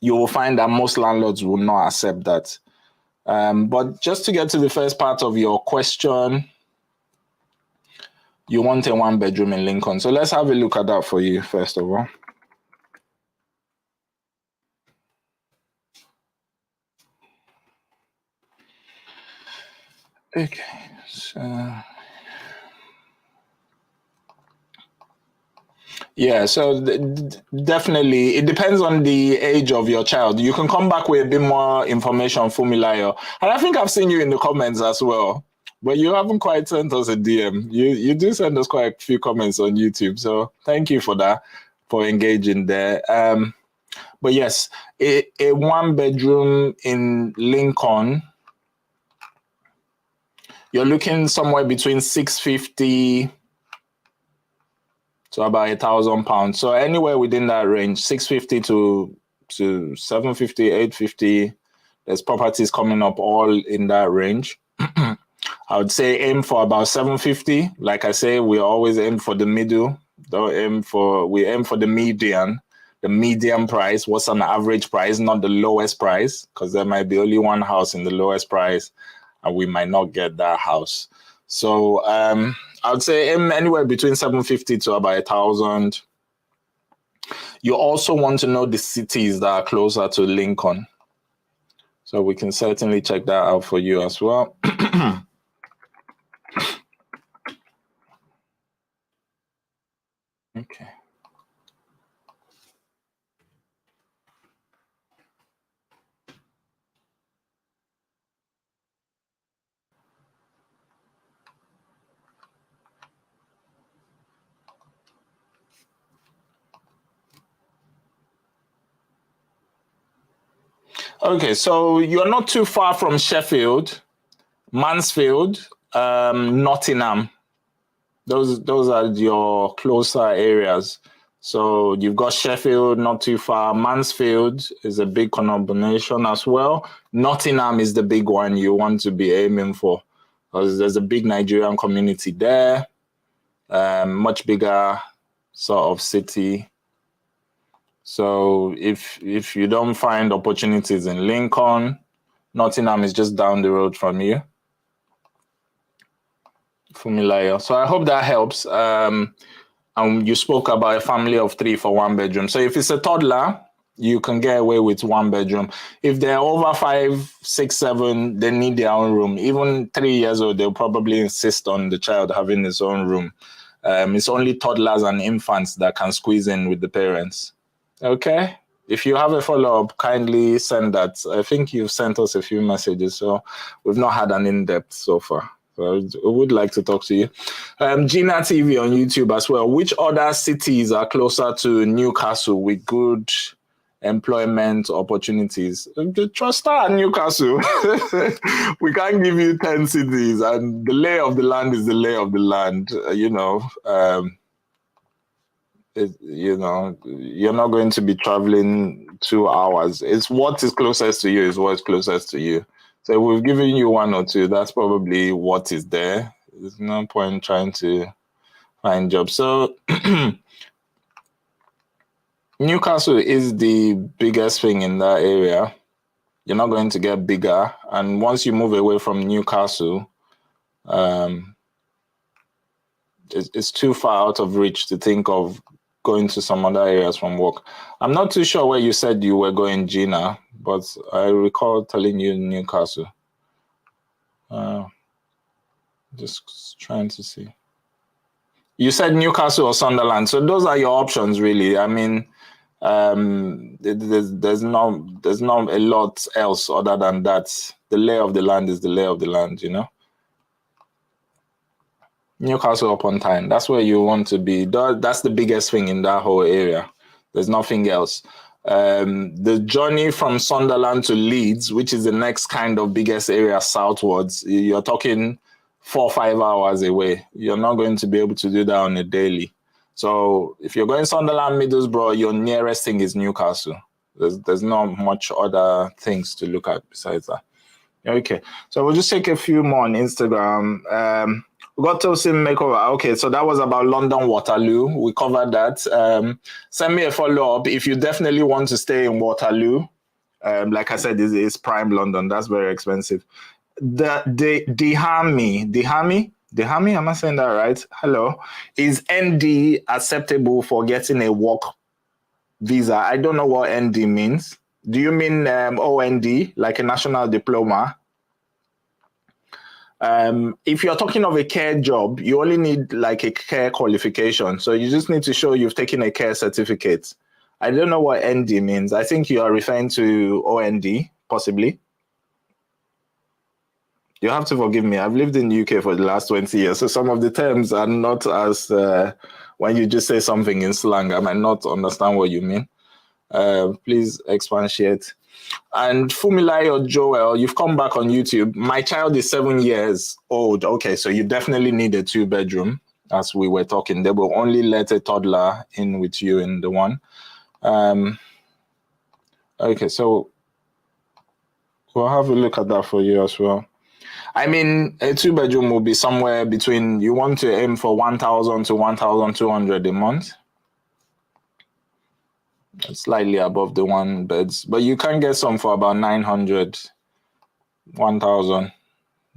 you will find that most landlords will not accept that. But just to get to the first part of your question, you want a 1 bedroom in Lincoln. So let's have a look at that for you, first of all. Okay, so yeah, so definitely it depends on the age of your child. You can come back with a bit more information, Fumilayo. And I think I've seen you in the comments as well, but you haven't quite sent us a DM. You do send us quite a few comments on YouTube, so thank you for that, for engaging there. But yes, a 1 bedroom in Lincoln, you're looking somewhere between 650 to about £1,000. So anywhere within that range, 650 to 750, 850. There's properties coming up all in that range. I would say aim for about 750. Like I say, we always aim for the middle. We aim for the median price. What's an average price, not the lowest price, because there might be only one house in the lowest price, and we might not get that house. So I would say anywhere between 750 to about 1,000. You also want to know the cities that are closer to Lincoln. So we can certainly check that out for you as well. Okay. Okay, so you're not too far from Sheffield, Mansfield, Nottingham. Those are your closer areas. So you've got Sheffield, not too far. Mansfield is a big combination as well. Nottingham is the big one you want to be aiming for, because there's a big Nigerian community there, much bigger sort of city. So if you don't find opportunities in Lincoln, Nottingham is just down the road from you. Fumilayo. So I hope that helps. And you spoke about a family of 3 for 1 bedroom. So if it's a toddler, you can get away with 1 bedroom. If they're over 5, 6, 7, they need their own room. Even 3 years old, they'll probably insist on the child having his own room. It's only toddlers and infants that can squeeze in with the parents. Okay. If you have a follow-up, kindly send that. I think you've sent us a few messages, so we've not had an in-depth so far. So I would like to talk to you. Gina TV on YouTube as well. Which other cities are closer to Newcastle with good employment opportunities? Just start at Newcastle. We can't give you 10 cities, and the lay of the land is the lay of the land. You're not going to be traveling 2 hours. It's what is closest to you is what's closest to you. So we've given you one or two. That's probably what is there. There's no point trying to find jobs. So Newcastle is the biggest thing in that area. You're not going to get bigger. And once you move away from Newcastle, it's too far out of reach to think of going to some other areas from work. I'm not too sure where you said you were going, Gina, but I recall telling you Newcastle. Just trying to see. You said Newcastle or Sunderland. So those are your options, really. I mean, there's not a lot else other than that. The lay of the land is the lay of the land, you know. Newcastle upon Tyne, that's where you want to be. That's the biggest thing in that whole area. There's nothing else. The journey from Sunderland to Leeds, which is the next kind of biggest area southwards, you're talking 4 or 5 hours away. You're not going to be able to do that on a daily. So if you're going Sunderland, Middlesbrough, your nearest thing is Newcastle. There's not much other things to look at besides that. Okay, so we'll just take a few more on Instagram. We got Tosin Makeover. Okay, so that was about London Waterloo. We covered that. Send me a follow-up if you definitely want to stay in Waterloo. Like I said, it's prime London. That's very expensive. Dihami, am I saying that right? Hello. Is ND acceptable for getting a work visa? I don't know what ND means. Do you mean OND, like a national diploma? If you're talking of a care job, you only need like a care qualification. So you just need to show you've taken a care certificate. I don't know what ND means. I think you are referring to OND, possibly. You have to forgive me. I've lived in the UK for the last 20 years. So some of the terms are not as, when you just say something in slang, I might not understand what you mean. Please expatiate. And Fumilayo Joel, you've come back on YouTube. My child is 7 years old. Okay, so you definitely need a 2-bedroom. As we were talking, they will only let a toddler in with you in the one. Okay, so we'll have a look at that for you as well. I mean, a 2-bedroom will be somewhere between, you want to aim for 1,000 to 1,200 a month. Slightly above the 1 beds, but you can get some for about 900, 1,000.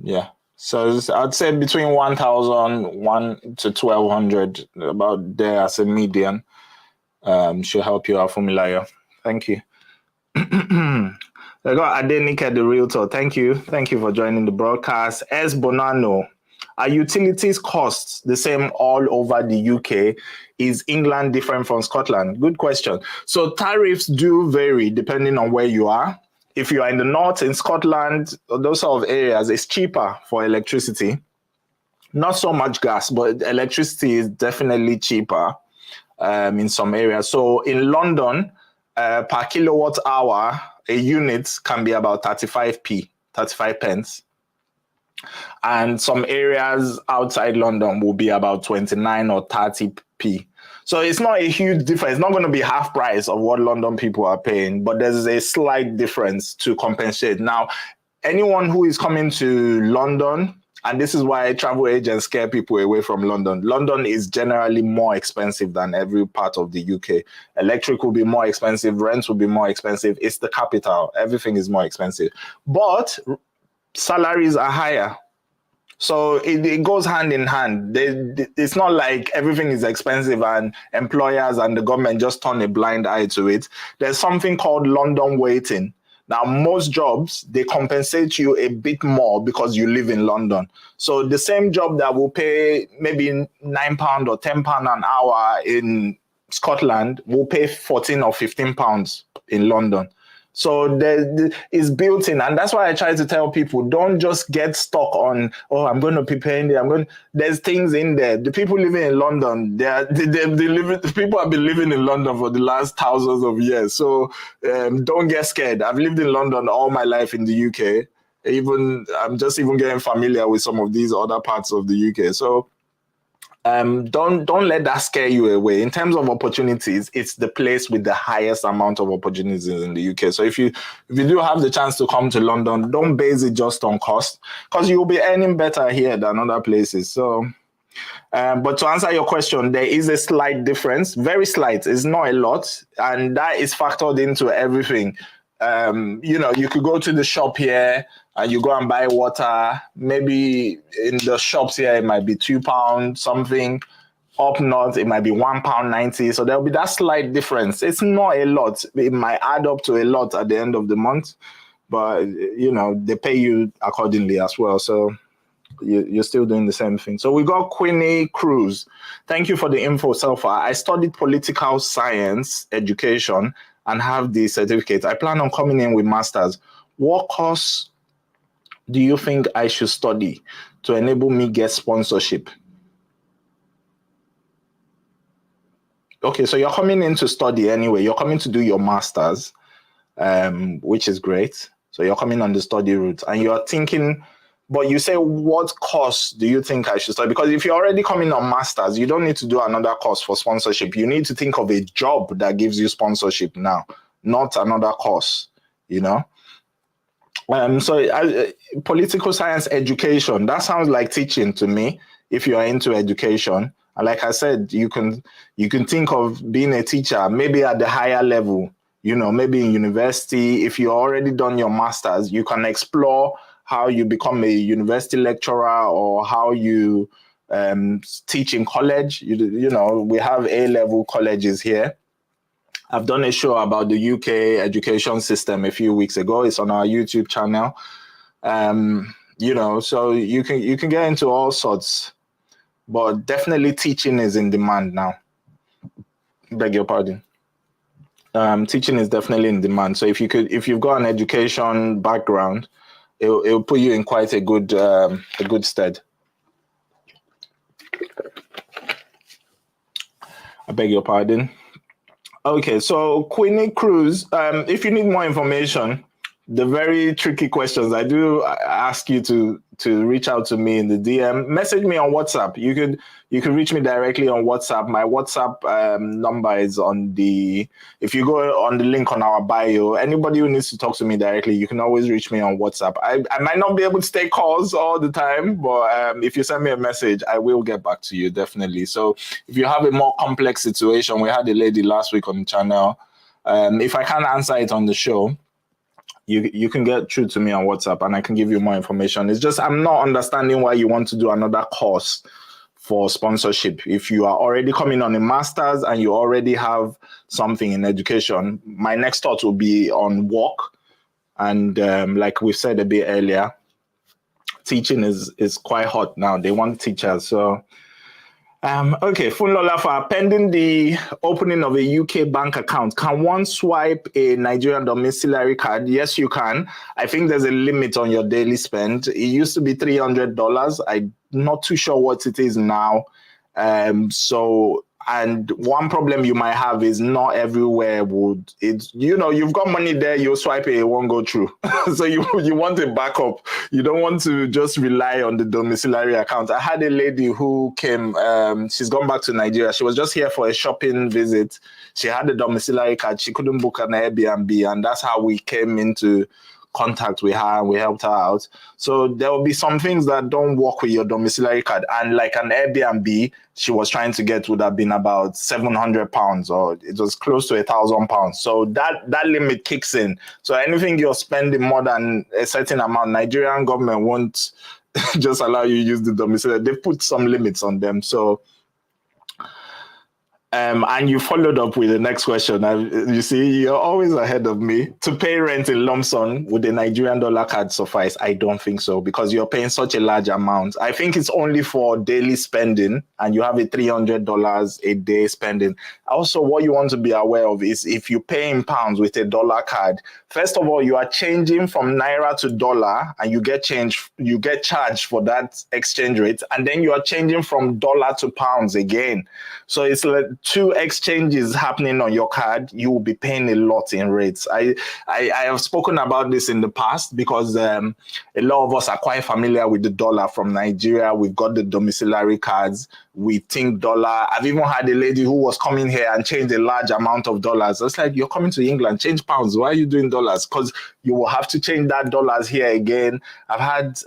Yeah. So I'd say between 1,000 to 1,200, about there as a median, should help you out, Fumilayo. Thank you. I got Adenike, the realtor. Thank you. Thank you for joining the broadcast. S. Bonanno. Are utilities costs the same all over the UK? Is England different from Scotland? Good question. So tariffs do vary depending on where you are. If you are in the north, in Scotland, those sort of areas, it's cheaper for electricity. Not so much gas, but electricity is definitely cheaper in some areas. So in London, per kilowatt hour, a unit can be about 35 pence. And some areas outside London will be about 29 or 30p. So it's not a huge difference. It's not going to be half price of what London people are paying, but there's a slight difference to compensate. Now, anyone who is coming to London, and this is why travel agents scare people away from London. London is generally more expensive than every part of the UK. Electric will be more expensive. Rent will be more expensive. It's the capital. Everything is more expensive. But salaries are higher. So it goes hand in hand. It's not like everything is expensive and employers and the government just turn a blind eye to it. There's something called London waiting. Now, most jobs, they compensate you a bit more because you live in London. So the same job that will pay maybe £9 or £10 an hour in Scotland will pay £14 or £15 in London. So it's built in. And that's why I try to tell people, don't just get stuck on, oh, I'm going to be paying there. There's things in there. The people living in London, the people have been living in London for the last thousands of years. So don't get scared. I've lived in London all my life in the UK. I'm just getting familiar with some of these other parts of the UK. So Don't let that scare you away. In terms of opportunities, it's the place with the highest amount of opportunities in the UK. So if you do have the chance to come to London, don't base it just on cost, because you'll be earning better here than other places. So but to answer your question, there is a slight difference, very slight. It's not a lot, and that is factored into everything. You could go to the shop here and you go and buy water. Maybe in the shops here, it might be £2 something. Up north, it might be £1.90. So there'll be that slight difference. It's not a lot. It might add up to a lot at the end of the month, but they pay you accordingly as well. So you're still doing the same thing. So we got Queenie Cruz. Thank you for the info so far. I studied political science education and have the certificate. I plan on coming in with masters. What course do you think I should study to enable me get sponsorship? Okay, so you're coming in to study anyway. You're coming to do your masters, which is great. So you're coming on the study route and you're thinking, but you say, what course do you think I should study? Because if you're already coming on masters, you don't need to do another course for sponsorship. You need to think of a job that gives you sponsorship now, not another course, political science education, that sounds like teaching to me if you are into education. And like I said, you can think of being a teacher, maybe at the higher level, maybe in university. If you already done your masters, you can explore how you become a university lecturer or how you teach in college. We have A-level colleges here. I've done a show about the UK education system a few weeks ago. It's on our YouTube channel. So you can get into all sorts, but definitely teaching is in demand now. Beg your pardon. Teaching is definitely in demand. So if you've got an education background, it'll put you in quite a good stead. I beg your pardon. Okay, so Queenie Cruz, if you need more information, the very tricky questions, I do ask you to reach out to me in the DM. Message me on WhatsApp. You could reach me directly on WhatsApp. My WhatsApp number is if you go on the link on our bio. Anybody who needs to talk to me directly, you can always reach me on WhatsApp. I might not be able to take calls all the time, but if you send me a message, I will get back to you, definitely. So if you have a more complex situation, we had a lady last week on the channel. If I can't answer it on the show, you can get through to me on WhatsApp and I can give you more information. It's just I'm not understanding why you want to do another course for sponsorship. If you are already coming on a master's and you already have something in education, my next thought will be on work. And like we said a bit earlier, teaching is quite hot now. They want teachers. So okay, Funlola, for pending the opening of a UK bank account, can one swipe a Nigerian domiciliary card? Yes, you can. I think there's a limit on your daily spend. It used to be $300. I'm not too sure what it is now. And one problem you might have is not everywhere would it. You've got money there, you swipe it won't go through. So you want a backup. You don't want to just rely on the domiciliary account. I had a lady who came. She's gone back to Nigeria. She was just here for a shopping visit. She had a domiciliary card. She couldn't book an Airbnb, and that's how we came into contact with her and we helped her out. So there will be some things that don't work with your domiciliary card, and like an Airbnb she was trying to get would have been about £700, or it was close to £1,000. So that limit kicks in. So anything you're spending more than a certain amount, Nigerian government won't just allow you to use the domiciliary. They put some limits on them. So and you followed up with the next question. You see, you're always ahead of me. To pay rent in lump sum, would a Nigerian dollar card suffice? I don't think so, because you're paying such a large amount. I think it's only for daily spending, and you have a $300 a day spending. Also, what you want to be aware of is if you pay in pounds with a dollar card, first of all, you are changing from naira to dollar, and you get charged for that exchange rate, and then you are changing from dollar to pounds again. So it's like two exchanges happening on your card, you will be paying a lot in rates. I have spoken about this in the past because a lot of us are quite familiar with the dollar from Nigeria. We've got the domiciliary cards. We think dollar. I've even had a lady who was coming here and changed a large amount of dollars. It's like, you're coming to England, change pounds. Why are you doing dollars? Because you will have to change that dollars here again. I've had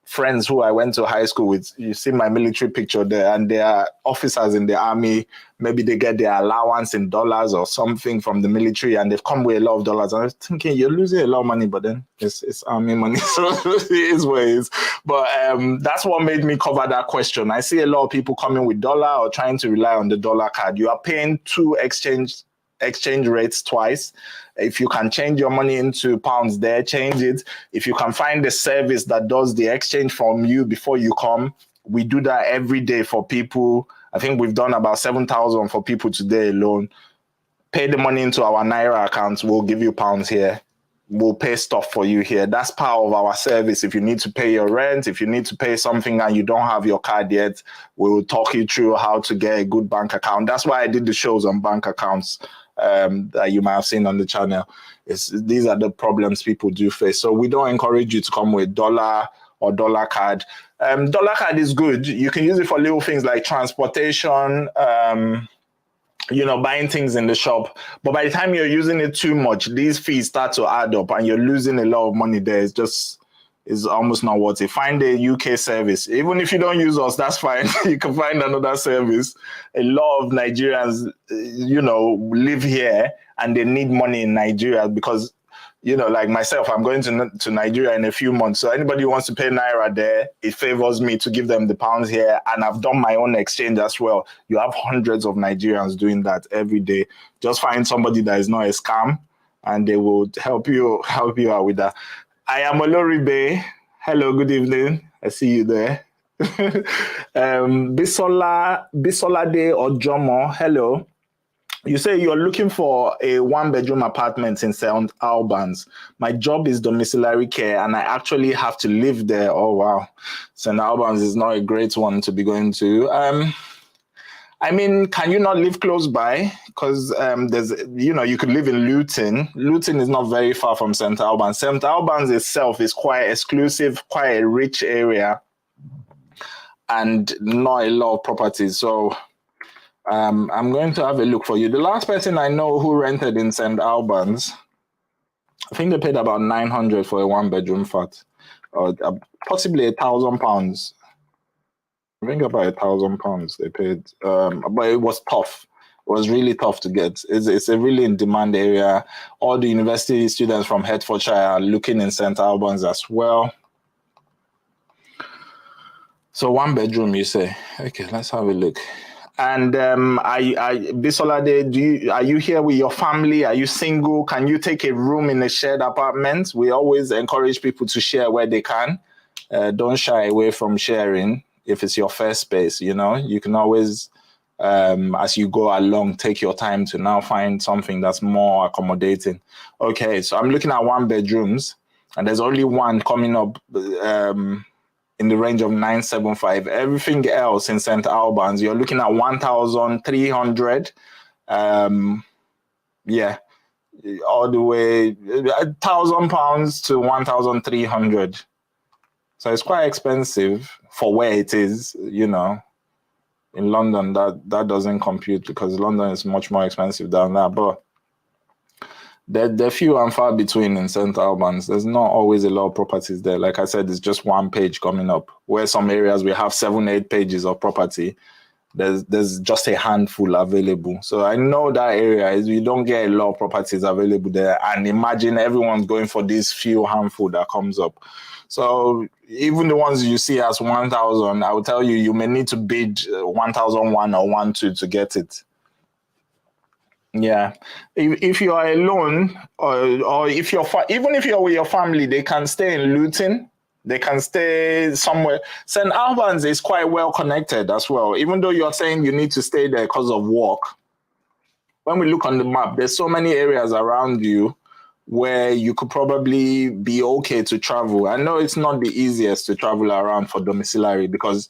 friends who I went to high school with. You see my military picture there, and they are officers in the army. Maybe they get their allowance in dollars or something from the military, and they've come with a lot of dollars. And I was thinking, you're losing a lot of money, but then it's army money, so it is what it is. But that's what made me cover that question. I see a lot of people coming with dollar or trying to rely on the dollar card. You are paying two exchange rates twice. If you can change your money into pounds there, change it. If you can find a service that does the exchange from you before you come, we do that every day for people. I think we've done about 7,000 for people today alone. Pay the money into our Naira accounts. We'll give you pounds here. We'll pay stuff for you here. That's part of our service. If you need to pay your rent, if you need to pay something and you don't have your card yet, we'll talk you through how to get a good bank account. That's why I did the shows on bank accounts. That you might have seen on the channel. These are the problems people do face. So we don't encourage you to come with dollar or dollar card. Dollar card is good. You can use it for little things like transportation, buying things in the shop. But by the time you're using it too much, these fees start to add up and you're losing a lot of money there. It's almost not worth it. Find a UK service. Even if you don't use us, that's fine. You can find another service. A lot of Nigerians, live here and they need money in Nigeria because, like myself, I'm going to Nigeria in a few months. So anybody who wants to pay Naira there, it favors me to give them the pounds here. And I've done my own exchange as well. You have hundreds of Nigerians doing that every day. Just find somebody that is not a scam and they will help you out with that. I am Oloribe. Hello, good evening. I see you there. Bisola De Ojomo. Hello. You say you're looking for a one-bedroom apartment in St Albans. My job is domiciliary care, and I actually have to live there. Oh wow, St Albans is not a great one to be going to. Can you not live close by? Because you could live in Luton. Luton is not very far from St Albans. St Albans itself is quite exclusive, quite a rich area, and not a lot of properties. So I'm going to have a look for you. The last person I know who rented in St Albans, I think they paid about 900 for a one-bedroom flat, or possibly £1,000. I think about £1,000 they paid, but it was tough. It was really tough to get. It's a really in-demand area. All the university students from Hertfordshire are looking in St Albans as well. So one bedroom, you say? Okay, let's have a look. And Bisolade, are you here with your family? Are you single? Can you take a room in a shared apartment? We always encourage people to share where they can. Don't shy away from sharing. If it's your first space, you can always, as you go along, take your time to now find something that's more accommodating. Okay, so I'm looking at one bedrooms, and there's only one coming up in the range of 975. Everything else in St Albans, you're looking at 1,300. Yeah, all the way £1,000 to 1,300. So it's quite expensive for where it is, In London, that doesn't compute because London is much more expensive than that. But they're few and far between in St Albans. There's not always a lot of properties there. Like I said, it's just one page coming up. Where some areas we have 7-8 pages of property, there's just a handful available. So I know that area is you don't get a lot of properties available there. And imagine everyone's going for this few handful that comes up. So even the ones you see as 1,000, I will tell you, you may need to bid 1,001 or 1,2 to get it. Yeah, if you are alone, or if even if you're with your family, they can stay in Luton. They can stay somewhere. St Albans is quite well connected as well. Even though you're saying you need to stay there because of work, when we look on the map, there's so many areas around you where you could probably be okay to travel. I know it's not the easiest to travel around for domiciliary because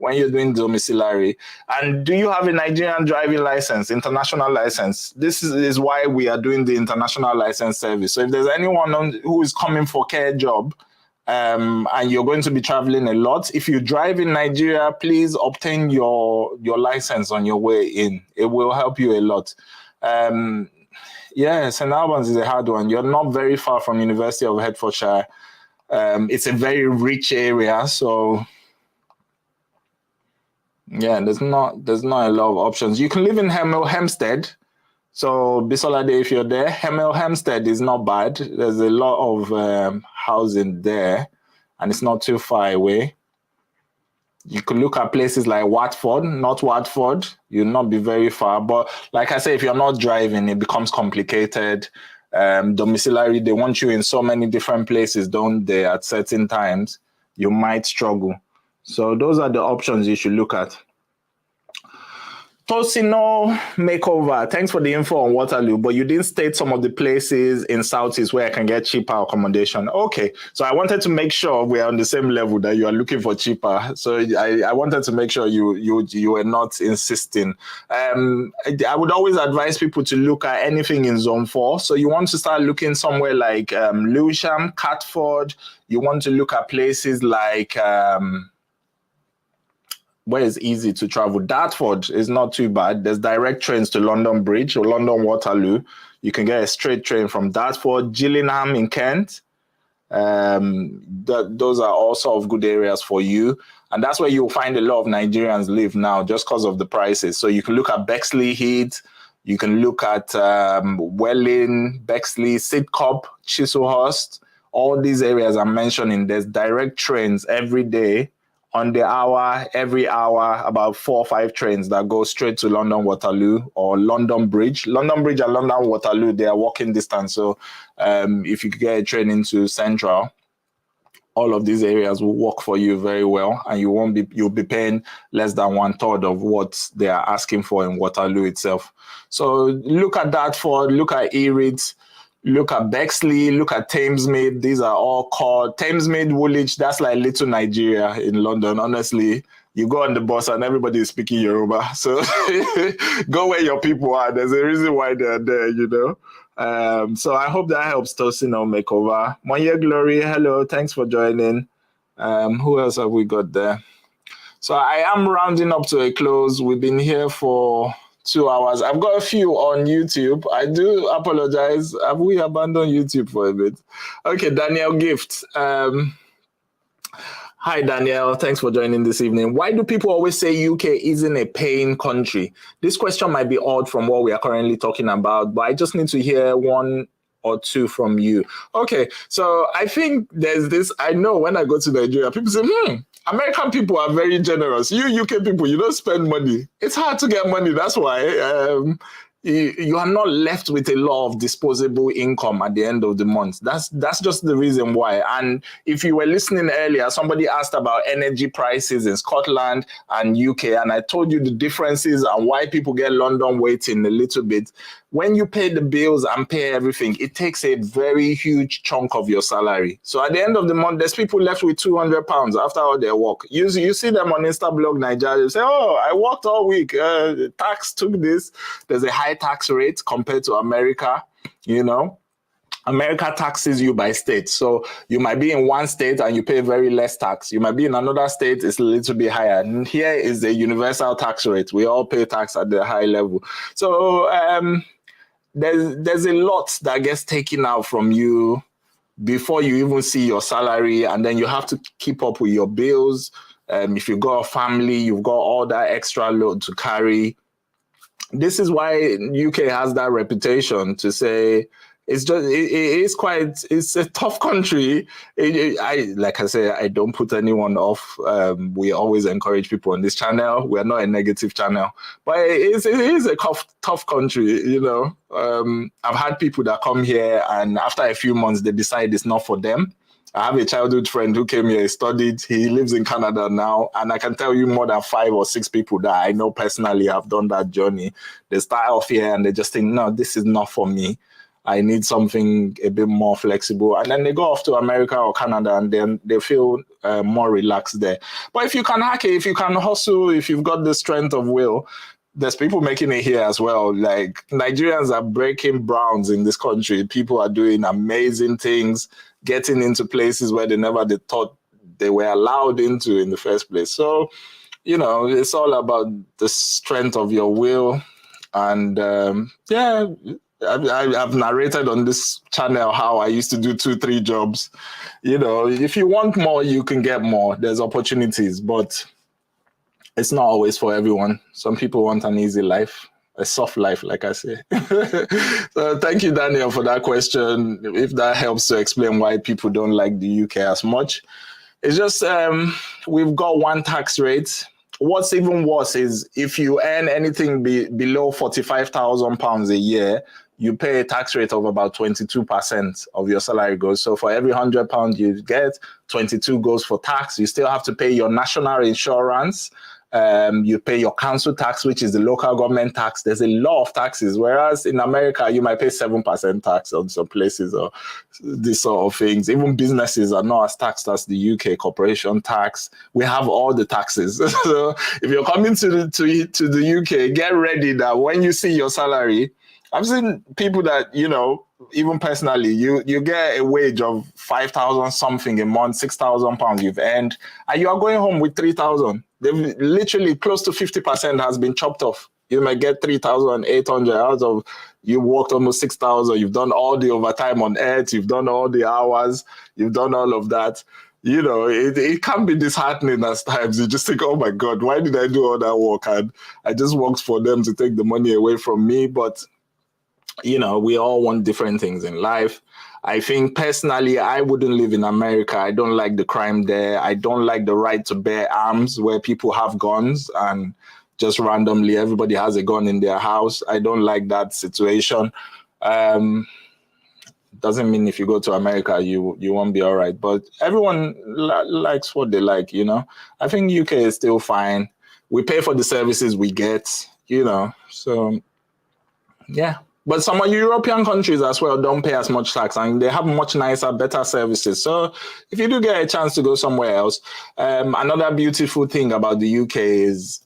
when you're doing domiciliary. And do you have a Nigerian driving license, international license? This is why we are doing the international license service. So if there's anyone who is coming for care job, and you're going to be traveling a lot, if you drive in Nigeria, please obtain your license on your way in. It will help you a lot. Yeah, St Albans is a hard one. You're not very far from University of Hertfordshire. It's a very rich area, so yeah, there's not a lot of options. You can live in Hempstead. So Bisolade, if you're there, Hempstead is not bad. There's a lot of housing there, and it's not too far away. You could look at places like Watford, not Watford. You'll not be very far. But like I say, if you're not driving, it becomes complicated. Domiciliary, they want you in so many different places, don't they, at certain times? You might struggle. So those are the options you should look at. Tosino Makeover, thanks for the info on Waterloo, but you didn't state some of the places in Southeast where I can get cheaper accommodation. Okay, so I wanted to make sure we are on the same level, that you are looking for cheaper. So I wanted to make sure you were not insisting. I would always advise people to look at anything in Zone 4. So you want to start looking somewhere like Lewisham, Catford. You want to look at places like... where it's easy to travel. Dartford is not too bad. There's direct trains to London Bridge or London Waterloo. You can get a straight train from Dartford. Gillingham in Kent. Those are also of good areas for you. And that's where you'll find a lot of Nigerians live now, just because of the prices. So you can look at Bexley Heath. You can look at Welling, Bexley, Sidcup, Chislehurst. All these areas I'm mentioning, there's direct trains every day, on the hour, every hour, about 4 or 5 trains that go straight to London Waterloo or London Bridge. London Bridge and London Waterloo, they are walking distance. So if you could get a train into Central, all of these areas will work for you very well, and you'll be paying less than 1/3 of what they are asking for in Waterloo itself. So look at Dartford, look at Erith, look at Bexley, look at Thamesmead. These are all called Thamesmead, Woolwich. That's like little Nigeria in London. Honestly, you go on the bus and everybody is speaking Yoruba. So go where your people are. There's a reason why they're there, you know. So I hope that helps. Tosino Makeover. Monye Glory, hello. Thanks for joining. Who else have we got there? So I am rounding up to a close. We've been here for 2 hours. I've got a few on YouTube. I do apologize. Have we abandoned YouTube for a bit? Okay, Daniel Gift. Hi, Daniel. Thanks for joining this evening. Why do people always say UK isn't a paying country? This question might be odd from what we are currently talking about, but I just need to hear one or two from you. Okay, so I think there's this, I know when I go to Nigeria, people say, American people are very generous. You UK people, you don't spend money. It's hard to get money. That's why you are not left with a lot of disposable income at the end of the month. That's just the reason why. And if you were listening earlier, somebody asked about energy prices in Scotland and UK, and I told you the differences and why people get London waiting a little bit. When you pay the bills and pay everything, it takes a very huge chunk of your salary. So at the end of the month, there's people left with £200 after all their work. You see them on Instablog Nigeria, they say, oh, I worked all week, tax took this. There's a high tax rate compared to America, you know. America taxes you by state. So you might be in one state and you pay very less tax. You might be in another state, it's a little bit higher. And here is a universal tax rate. We all pay tax at the high level. So there's a lot that gets taken out from you before you even see your salary, and then you have to keep up with your bills. If you've got a family, you've got all that extra load to carry. This is why UK has that reputation to say it's a tough country. Like I say, I don't put anyone off. We always encourage people on this channel. We're not a negative channel, but it is a tough country, you know. I've had people that come here and after a few months, they decide it's not for them. I have a childhood friend who came here, studied, he lives in Canada now, and I can tell you more than 5 or 6 people that I know personally have done that journey. They start off here and they just think, no, this is not for me. I need something a bit more flexible. And then they go off to America or Canada, and then they feel more relaxed there. But if you can hack it, if you can hustle, if you've got the strength of will, there's people making it here as well. Like Nigerians are breaking grounds in this country. People are doing amazing things, getting into places where they never thought they were allowed into in the first place. So, you know, it's all about the strength of your will. And yeah, I've narrated on this channel how I used to do 2-3 jobs. You know, if you want more, you can get more. There's opportunities, but it's not always for everyone. Some people want an easy life, a soft life, like I say. So thank you, Daniel, for that question. If that helps to explain why people don't like the UK as much. It's just we've got one tax rate. What's even worse is if you earn anything below £45,000 a year, you pay a tax rate of about 22% of your salary goes. So for every £100 you get, 22 goes for tax. You still have to pay your national insurance. You pay your council tax, which is the local government tax. There's a lot of taxes, whereas in America, you might pay 7% tax on some places or this sort of things. Even businesses are not as taxed as the UK, corporation tax. We have all the taxes. So if you're coming to the UK, get ready that when you see your salary, I've seen people that, you know, even personally, you get a wage of 5,000 something a month, £6,000 you've earned, and you are going home with 3,000. They've literally close to 50% has been chopped off. You might get 3,800 out of, you worked almost 6,000. You've done all the overtime on earth. You've done all the hours. You've done all of that. You know, it can be disheartening at times. You just think, oh my God, why did I do all that work? And I just worked for them to take the money away from me. But you know, we all want different things in life. I think personally, I wouldn't live in America. I don't like the crime there. I don't like the right to bear arms where people have guns and just randomly everybody has a gun in their house. I don't like that situation. Doesn't mean if you go to America, you won't be all right. But everyone likes what they like, you know. I think UK is still fine. We pay for the services we get, you know. So, yeah. But some European countries as well don't pay as much tax, and they have much nicer, better services. So if you do get a chance to go somewhere else, another beautiful thing about the UK is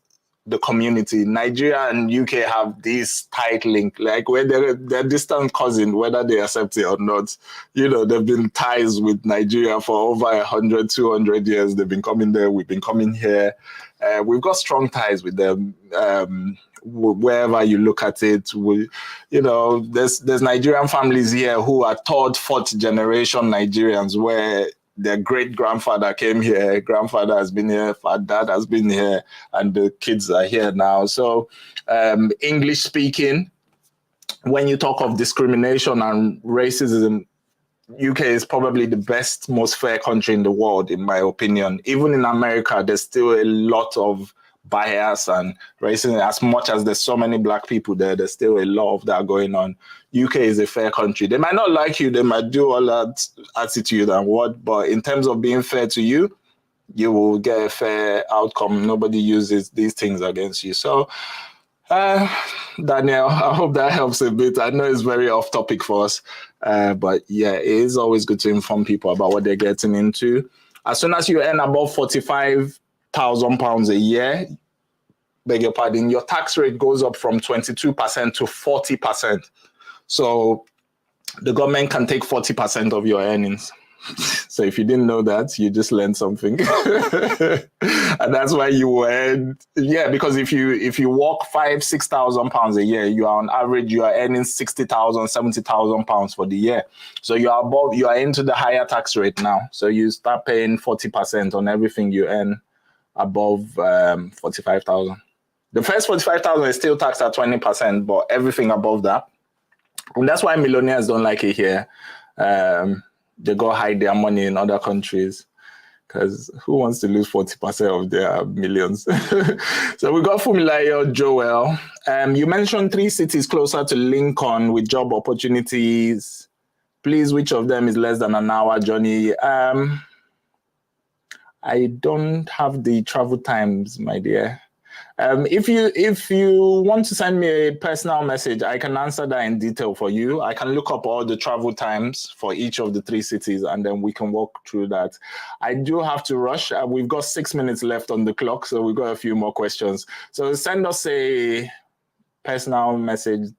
the community. Nigeria and UK have this tight link, like where they're distant cousin, whether they accept it or not. You know, they've been ties with Nigeria for over 100, 200 years. They've been coming there. We've been coming here. We've got strong ties with them. Wherever you look at it, you know, there's Nigerian families here who are third, fourth generation Nigerians, where their great grandfather came here, grandfather has been here, dad has been here, and the kids are here now. So English speaking, when you talk of discrimination and racism, UK is probably the best, most fair country in the world, in my opinion. Even in America, there's still a lot of bias and racism. As much as there's so many black people there's still a lot of that going on. UK is a fair country. They might not like you, they might do all that attitude and what, but in terms of being fair to you, you will get a fair outcome. Nobody uses these things against you. So, Daniel, I hope that helps a bit. I know it's very off topic for us, but yeah, it is always good to inform people about what they're getting into. As soon as you earn above £45,000 a year, beg your pardon, your tax rate goes up from 22% to 40%. So the government can take 40% of your earnings. So if you didn't know that, you just learned something. And that's why you earn, yeah, because if you work £6,000 a year, you are on average, you are earning £60,000, £70,000 for the year. So you are into the higher tax rate now. So you start paying 40% on everything you earn above 45,000. The first 45,000 is still taxed at 20%, but everything above that. And that's why millionaires don't like it here. They go hide their money in other countries, because who wants to lose 40% of their millions? So we got Fumilayo Joel. You mentioned 3 cities closer to Lincoln with job opportunities. Please, which of them is less than an hour journey? I don't have the travel times, my dear. If you want to send me a personal message, I can answer that in detail for you. I can look up all the travel times for each of the 3 cities, and then we can walk through that. I do have to rush. We've got 6 minutes left on the clock, so we've got a few more questions. So send us a personal message,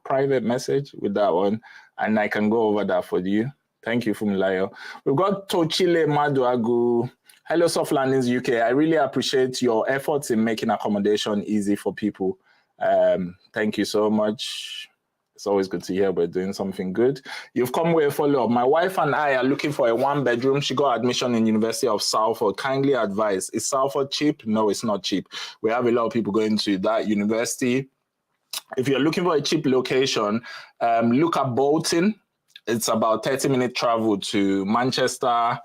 private message with that one, and I can go over that for you. Thank you, Fumilayo. We've got Tochile Maduagu. Hello, Softlandings UK. I really appreciate your efforts in making accommodation easy for people. Thank you so much. It's always good to hear we're doing something good. You've come with a follow-up. My wife and I are looking for a 1-bedroom. She got admission in University of Salford. Kindly advise, is Salford cheap? No, it's not cheap. We have a lot of people going to that university. If you're looking for a cheap location, look at Bolton. It's about 30-minute travel to Manchester.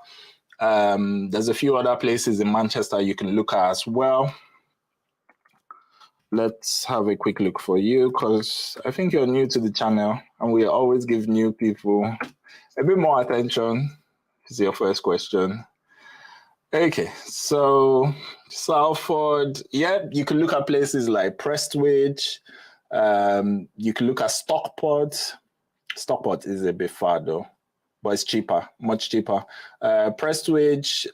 There's a few other places in Manchester you can look at as well. Let's have a quick look for you, because I think you're new to the channel and we always give new people a bit more attention. This is your first question. Okay, so Salford, yeah, you can look at places like Prestwich. You can look at Stockport. Stockport is a bit far though, but it's cheaper, much cheaper. Prestwich,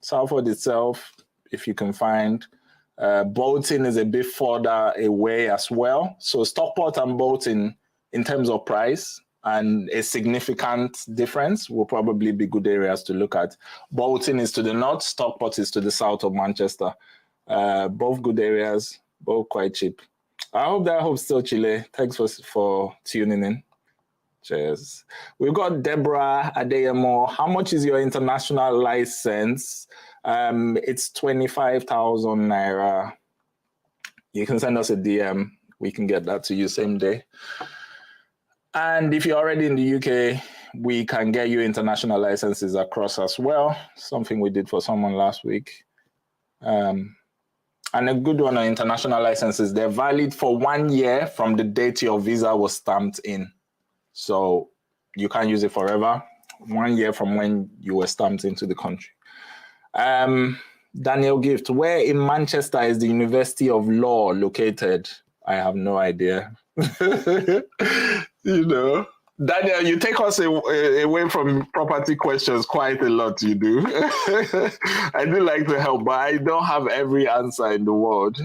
Salford itself, if you can find. Bolton is a bit further away as well. So Stockport and Bolton, in terms of price and a significant difference, will probably be good areas to look at. Bolton is to the north, Stockport is to the south of Manchester. Both good areas, both quite cheap. I hope that helps still, Chile. Thanks for tuning in. Cheers. We've got Deborah Adeyemo. How much is your international license? It's 25,000 naira. You can send us a DM. We can get that to you same day. And if you're already in the UK, we can get you international licenses across as well. Something we did for someone last week. And a good one on international licenses, they're valid for 1 year from the date your visa was stamped in. So you can't use it forever. 1 year from when you were stamped into the country. Daniel Gift, where in Manchester is the University of Law located? I have no idea. You know, Daniel, you take us away from property questions quite a lot, you do. I do like to help, but I don't have every answer in the world.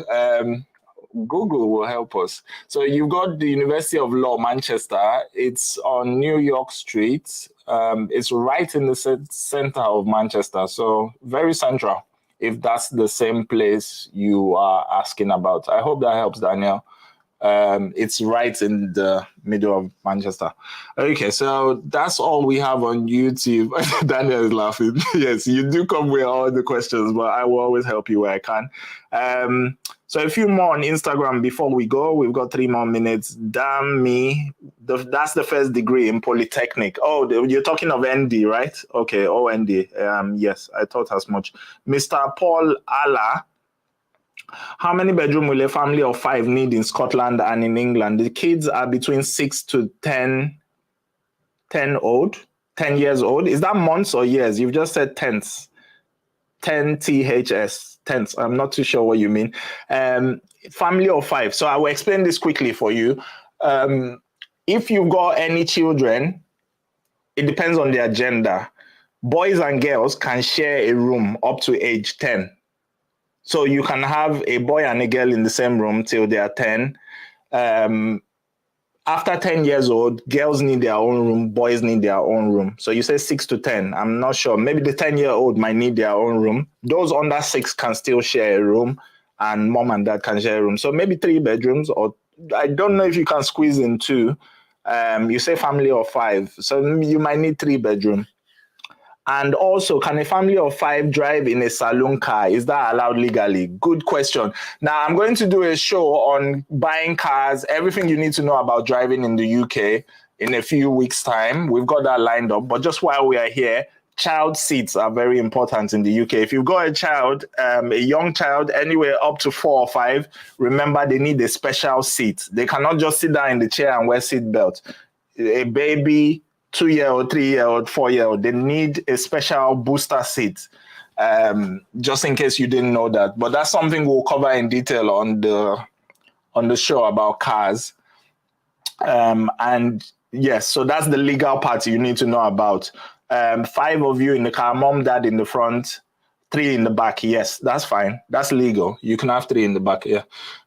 Google will help us. So you've got the University of Law, Manchester. It's on New York Street. It's right in the center of Manchester, so very central, if that's the same place you are asking about. I hope that helps, Daniel. It's right in the middle of Manchester. Okay, so that's all we have on YouTube. Daniel is laughing. Yes, you do come with all the questions, but I will always help you where I can. So a few more on Instagram before we go. We've got 3 more minutes. Damn me. That's the first degree in Polytechnic. Oh, you're talking of ND, right? Okay, OND. Yes, I thought as much. Mr. Paul Allah. How many bedroom will a family of 5 need in Scotland and in England? The kids are between 6 to 10 years old. Is that months or years? You've just said tenths. 10 THS, tenths. I'm not too sure what you mean. Family of 5. So I will explain this quickly for you. If you've got any children, it depends on their gender. Boys and girls can share a room up to age 10. So you can have a boy and a girl in the same room till they are 10. After 10 years old, girls need their own room, boys need their own room. So you say 6 to 10. I'm not sure. Maybe the 10-year-old might need their own room. Those under 6 can still share a room, and mom and dad can share a room. So maybe 3 bedrooms, or I don't know if you can squeeze in 2. You say family of 5. So you might need 3 bedroom. And also, can a family of 5 drive in a saloon car? Is that allowed legally? Good question. Now, I'm going to do a show on buying cars, everything you need to know about driving in the UK in a few weeks' time. We've got that lined up. But just while we are here, child seats are very important in the UK. If you've got a child, a young child, anywhere up to 4 or 5, remember they need a special seat. They cannot just sit down in the chair and wear seat belt. A baby, 2-year-old, 3-year-old, 4-year-old, they need a special booster seat. just in case you didn't know that. But that's something we'll cover in detail on the show about cars. And yes, so that's the legal part you need to know about. 5 of you in the car, mom, dad in the front, 3 in the back. Yes, that's fine. That's legal. You can have 3 in the back. Yeah.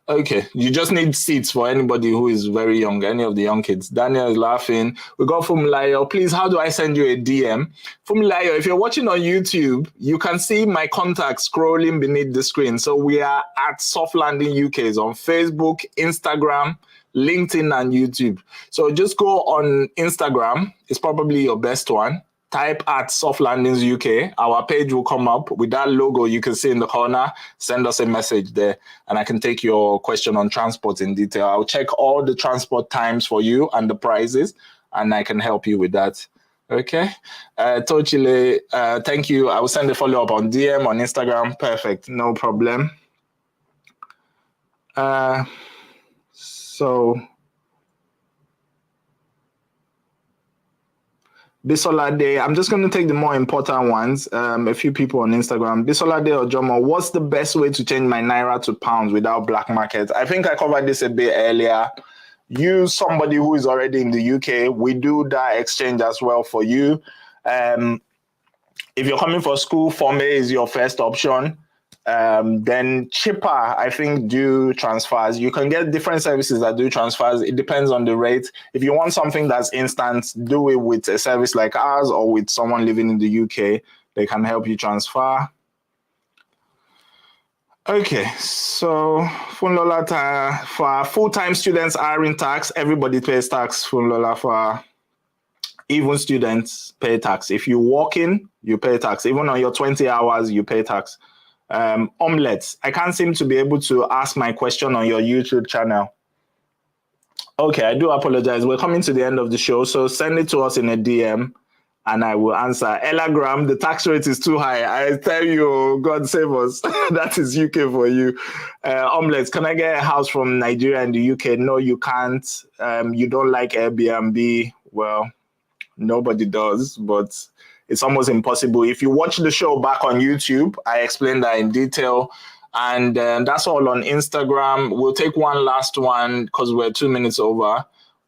Okay. You just need seats for anybody who is very young, any of the young kids. Daniel is laughing. We got Fumilayo. Please, how do I send you a DM? Fumilayo, if you're watching on YouTube, you can see my contacts scrolling beneath the screen. So we are at Softlanding UK on Facebook, Instagram, LinkedIn, and YouTube. So just go on Instagram. It's probably your best one. Type at Softlandings UK. Our page will come up with that logo you can see in the corner. Send us a message there, and I can take your question on transport in detail. I'll check all the transport times for you and the prices, and I can help you with that. Okay. Tochile, thank you. I will send a follow-up on DM on Instagram. Perfect. No problem. So Bisolade, I'm just going to take the more important ones. A few people on Instagram. Bisolade or Jomo, what's the best way to change my Naira to pounds without black market? I think I covered this a bit earlier. Use somebody who is already in the UK. We do that exchange as well for you. If you're coming for school, Form A is your first option. Then cheaper, I think, do transfers. You can get different services that do transfers. It depends on the rate. If you want something that's instant, do it with a service like ours or with someone living in the UK. They can help you transfer. Okay, so Funlola, for full-time students are in tax. Everybody pays tax. Funlola, for even students pay tax. If you walk in, you pay tax. Even on your 20 hours, you pay tax. Omelets. I can't seem to be able to ask my question on your YouTube channel. Okay, I do apologize. We're coming to the end of the show, so send it to us in a DM and I will answer. Ella Graham, the tax rate is too high. I tell you, God save us. That is UK for you. Omelets, can I get a house from Nigeria and the UK? No, you can't. You don't like Airbnb. Well, nobody does, but it's almost impossible. If you watch the show back on YouTube, I explained that in detail. And that's all on Instagram. We'll take one last one because we're 2 minutes over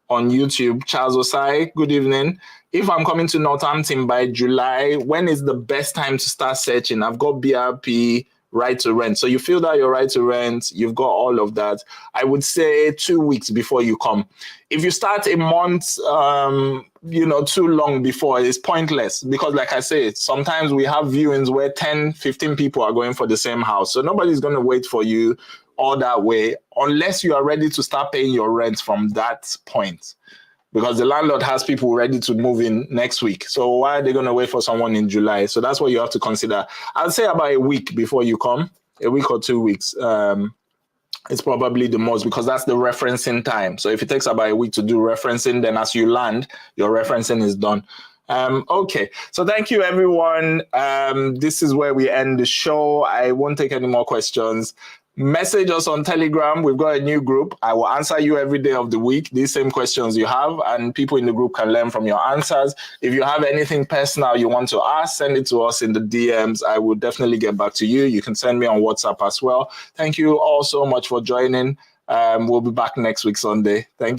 on YouTube. Charles Osai, good evening. If I'm coming to Northampton by July, when is the best time to start searching? I've got BRP, right to rent. So you fill out your right to rent, you've got all of that. I would say 2 weeks before you come. If you start a month, too long before, it's pointless because like I said, sometimes we have viewings where 10, 15 people are going for the same house. So nobody's going to wait for you all that way unless you are ready to start paying your rent from that point. Because the landlord has people ready to move in next week. So why are they going to wait for someone in July? So that's what you have to consider. I'd say about a week before you come, a week or 2 weeks. It's probably the most because that's the referencing time. So if it takes about a week to do referencing, then as you land, your referencing is done. Okay, so thank you, everyone. This is where we end the show. I won't take any more questions. Message us on Telegram. We've got a new group. I will answer you every day of the week, these same questions you have, and people in the group can learn from your answers. If you have anything personal you want to ask, send it to us in the DMs. I will definitely get back to you. You can send me on WhatsApp as well. Thank you all so much for joining. We'll be back next week, Sunday. Thank you.